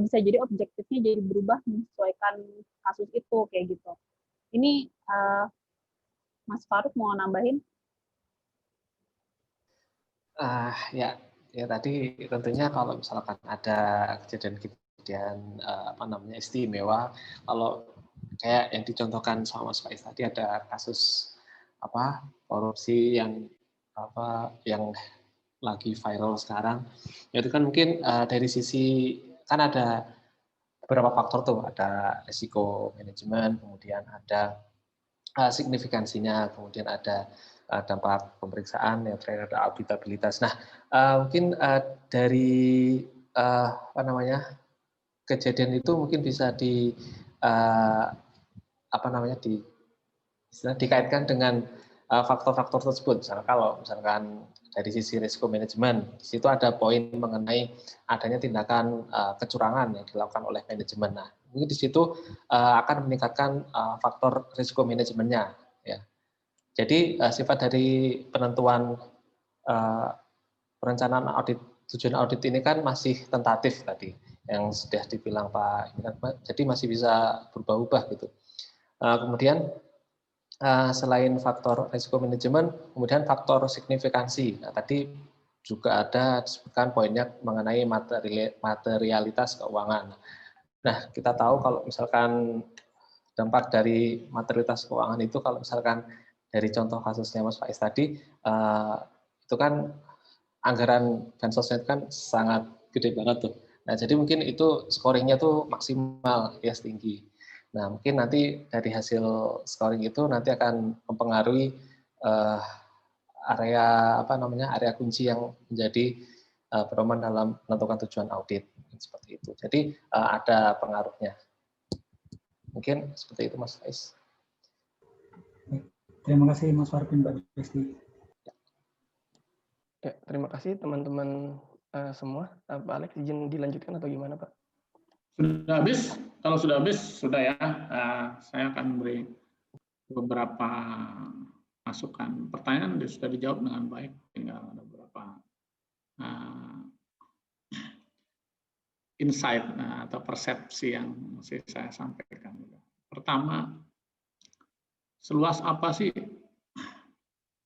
bisa jadi objektifnya jadi berubah menyesuaikan kasus itu kayak gitu. Ini Mas Farouk mau nambahin? Ya tadi tentunya kalau misalkan ada kejadian istimewa, kalau kayak yang dicontohkan sama Mas Faiz tadi ada kasus korupsi yang lagi viral sekarang, itu kan mungkin dari sisi kan ada beberapa faktor tuh, ada risiko manajemen, kemudian ada signifikansinya, kemudian ada dampak pemeriksaan yang terkait ada auditabilitas. Nah, mungkin dari kejadian itu mungkin bisa dikaitkan dengan faktor-faktor tersebut. Misalkan dari sisi risiko manajemen, di situ ada poin mengenai adanya tindakan kecurangan yang dilakukan oleh manajemen. Nah, mungkin di situ akan meningkatkan faktor risiko manajemennya. Ya. Jadi sifat dari penentuan perencanaan audit, tujuan audit ini kan masih tentatif tadi, yang sudah dibilang Pak Imran, jadi masih bisa berubah-ubah gitu. Kemudian selain faktor risiko manajemen, kemudian faktor signifikansi. Nah, tadi juga ada disebutkan poinnya mengenai materialitas keuangan. Nah, kita tahu kalau misalkan dampak dari materialitas keuangan itu, kalau misalkan dari contoh kasusnya Mas Faiz tadi, itu kan anggaran bansosnya kan sangat gede banget tuh. Nah, jadi mungkin itu scoringnya tuh maksimal, ya tinggi. Nah, mungkin nanti dari hasil scoring itu nanti akan mempengaruhi area kunci yang menjadi pedoman dalam menentukan tujuan audit seperti itu. Jadi ada pengaruhnya. Mungkin seperti itu, Mas Faiz. Terima kasih Mas Farouk dan Mbak Desti. Ya, terima kasih teman-teman semua. Pak Alex, izin dilanjutkan atau gimana, Pak? Sudah habis? Kalau sudah habis, sudah ya. Saya akan beri beberapa masukan. Pertanyaan sudah dijawab dengan baik. Tinggal ada beberapa insight atau persepsi yang mesti saya sampaikan. Pertama, seluas apa sih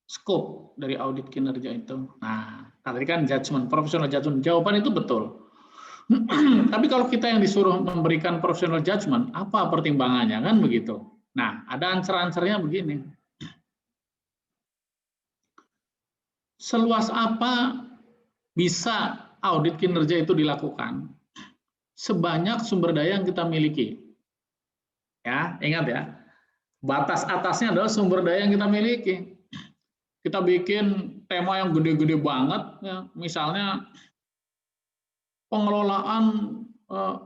scope dari audit kinerja itu? Nah, tadi kan judgment, professional judgment. Jawaban itu betul. Tapi kalau kita yang disuruh memberikan professional judgment, apa pertimbangannya? Kan begitu. Nah, ada answer-answernya begini. Seluas apa bisa audit kinerja itu dilakukan? Sebanyak sumber daya yang kita miliki. Ya, ingat ya. Batas atasnya adalah sumber daya yang kita miliki. Kita bikin tema yang gede-gede banget, ya. Misalnya pengelolaan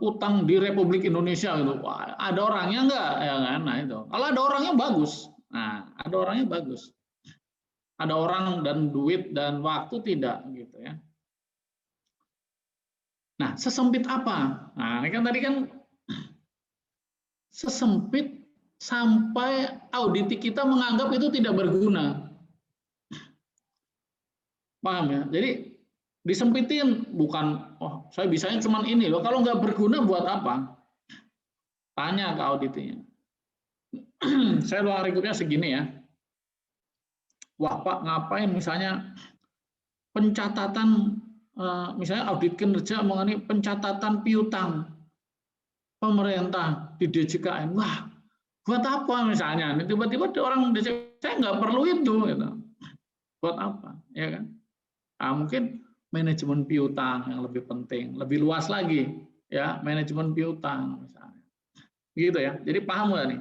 utang di Republik Indonesia gitu. Wah, ada orangnya enggak, ya kan? Nah, itu. Kalau ada orangnya bagus. Nah, ada orangnya bagus. Ada orang dan duit dan waktu tidak gitu ya. Nah, sesempit apa? Nah, ini kan tadi kan sesempit sampai audit kita menganggap itu tidak berguna. Paham ya? Jadi disempitin, bukan, oh saya bisanya cuma ini loh, kalau nggak berguna buat apa? Tanya ke auditnya. Saya ruang lingkupnya segini ya. Wah Pak, ngapain misalnya pencatatan, misalnya audit kinerja mengenai pencatatan piutang pemerintah di DJKN. Wah, buat apa misalnya? Tiba-tiba orang DJKN, saya nggak perlu itu. Gitu. Buat apa? Ya kan? Nah, mungkin manajemen piutang yang lebih penting, lebih luas lagi, ya manajemen piutang misalnya, gitu ya. Jadi paham nggak nih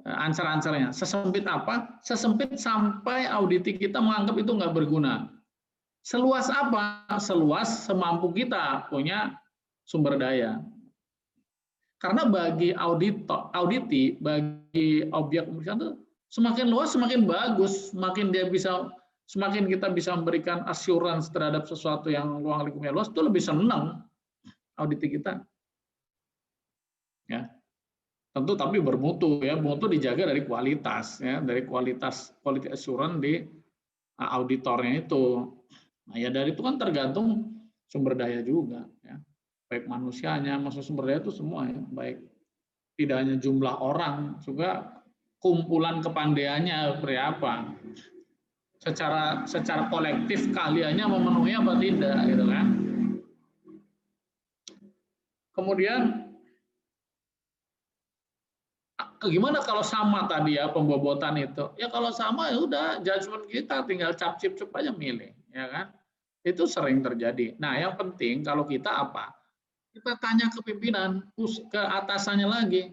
answer-answernya? Sesempit apa? Sesempit sampai audit kita menganggap itu nggak berguna. Seluas apa? Seluas semampu kita punya sumber daya. Karena bagi auditi, bagi objek pemeriksaan itu semakin luas semakin bagus, semakin dia bisa Semakin kita bisa memberikan assurance terhadap sesuatu yang ruang lingkupnya luas, itu lebih senang audit kita. Ya. Tentu tapi bermutu ya, mutu dijaga dari kualitas ya, dari kualitas quality assurance di auditornya itu. Nah, ya dari itu kan tergantung sumber daya juga ya. Baik manusianya, maksud sumber daya itu semua ya, baik tidak hanya jumlah orang, juga kumpulan kepandaiannya seperti apa. Secara kolektif keahliannya memenuhi apa tidak gitu kan. Kemudian gimana kalau sama tadi ya pembobotan itu? Ya kalau sama ya udah judgement kita tinggal cap-cip-cup aja milih, ya kan? Itu sering terjadi. Nah, yang penting kalau kita apa? Kita tanya ke pimpinan, ke atasannya lagi.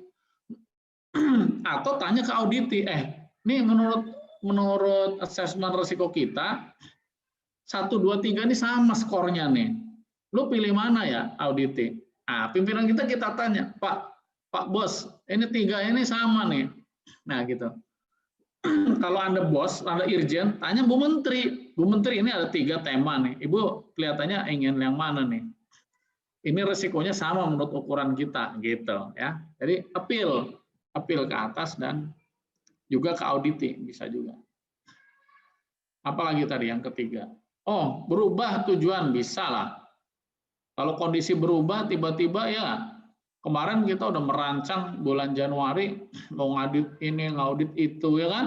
Atau tanya ke auditi, ini menurut asesmen risiko kita 1, 2, 3 ini sama skornya nih. Lu pilih mana ya auditi? Nah, pimpinan kita tanya, Pak Bos, ini 3 ini sama nih. Nah, gitu. Kalau Anda bos, Anda irjen, tanya Bu Menteri. Bu Menteri, ini ada 3 tema nih. Ibu kelihatannya ingin yang mana nih? Ini resikonya sama menurut ukuran kita, gitu ya. Jadi appeal ke atas dan juga ke auditi bisa juga. Apalagi tadi yang ketiga. Oh, berubah tujuan bisa lah. Kalau kondisi berubah tiba-tiba ya. Kemarin kita udah merancang bulan Januari mau ngaudit ini, ngaudit itu ya kan.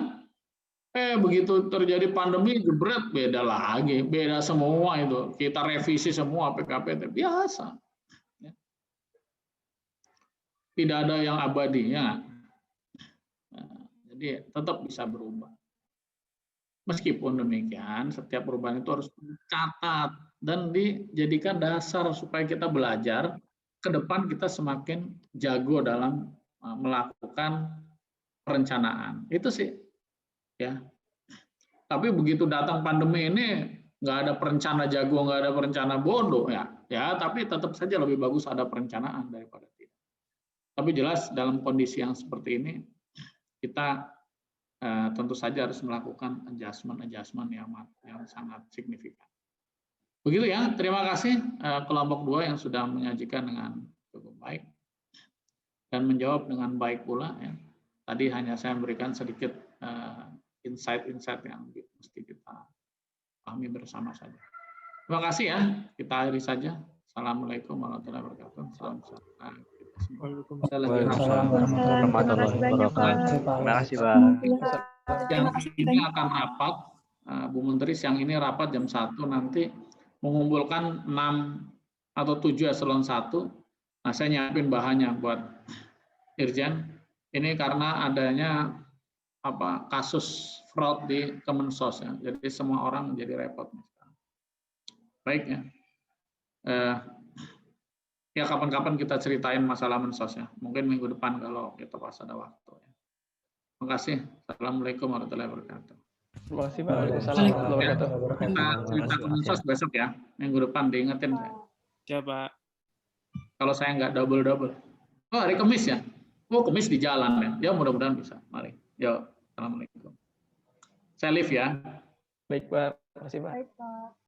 Begitu terjadi pandemi jebret beda lagi, beda semua itu. Kita revisi semua PKPT biasa. Tidak ada yang abadinya. Jadi tetap bisa berubah. Meskipun demikian, setiap perubahan itu harus dicatat dan dijadikan dasar supaya kita belajar ke depan kita semakin jago dalam melakukan perencanaan. Itu sih, ya. Tapi begitu datang pandemi ini nggak ada perencana jago, nggak ada perencana bodoh ya. Ya, tapi tetap saja lebih bagus ada perencanaan daripada tidak. Tapi jelas dalam kondisi yang seperti ini kita tentu saja harus melakukan adjustment yang sangat signifikan. Begitu ya, terima kasih kelompok 2 yang sudah menyajikan dengan cukup baik dan menjawab dengan baik pula. Ya. Tadi hanya saya memberikan sedikit insight-insight yang mesti kita pahami bersama saja. Terima kasih ya, kita akhiri saja. Assalamualaikum warahmatullahi wabarakatuh. Salam sejahtera. Waalaikumsalam warahmatullahi wabarakatuh. Terima kasih, Pak. Yang ini akan rapat, Bu Menteri, siang ini rapat jam 1 nanti mengumpulkan 6 atau 7 eselon 1. Nah, saya nyiapin bahannya buat Irjen. Ini karena adanya kasus fraud di Kemensos ya. Jadi semua orang menjadi repot. Baik ya. Ya kapan-kapan kita ceritain masalah Mensos ya. Mungkin minggu depan kalau kita pas ada waktu. Ya. Terima kasih. Assalamualaikum warahmatullahi wabarakatuh. Terima kasih Pak. Waalaikumsalam warahmatullahi wabarakatuh. Kita cerita Mensos besok ya. Minggu depan diingetin saya. Ya Pak. Kalau saya nggak double. Oh hari Kamis ya. Oh Kamis di jalan ya. Ya mudah-mudahan bisa. Mari. Yo. Assalamualaikum. Saya live ya. Baik Pak. Terima kasih Pak. Baik Pak.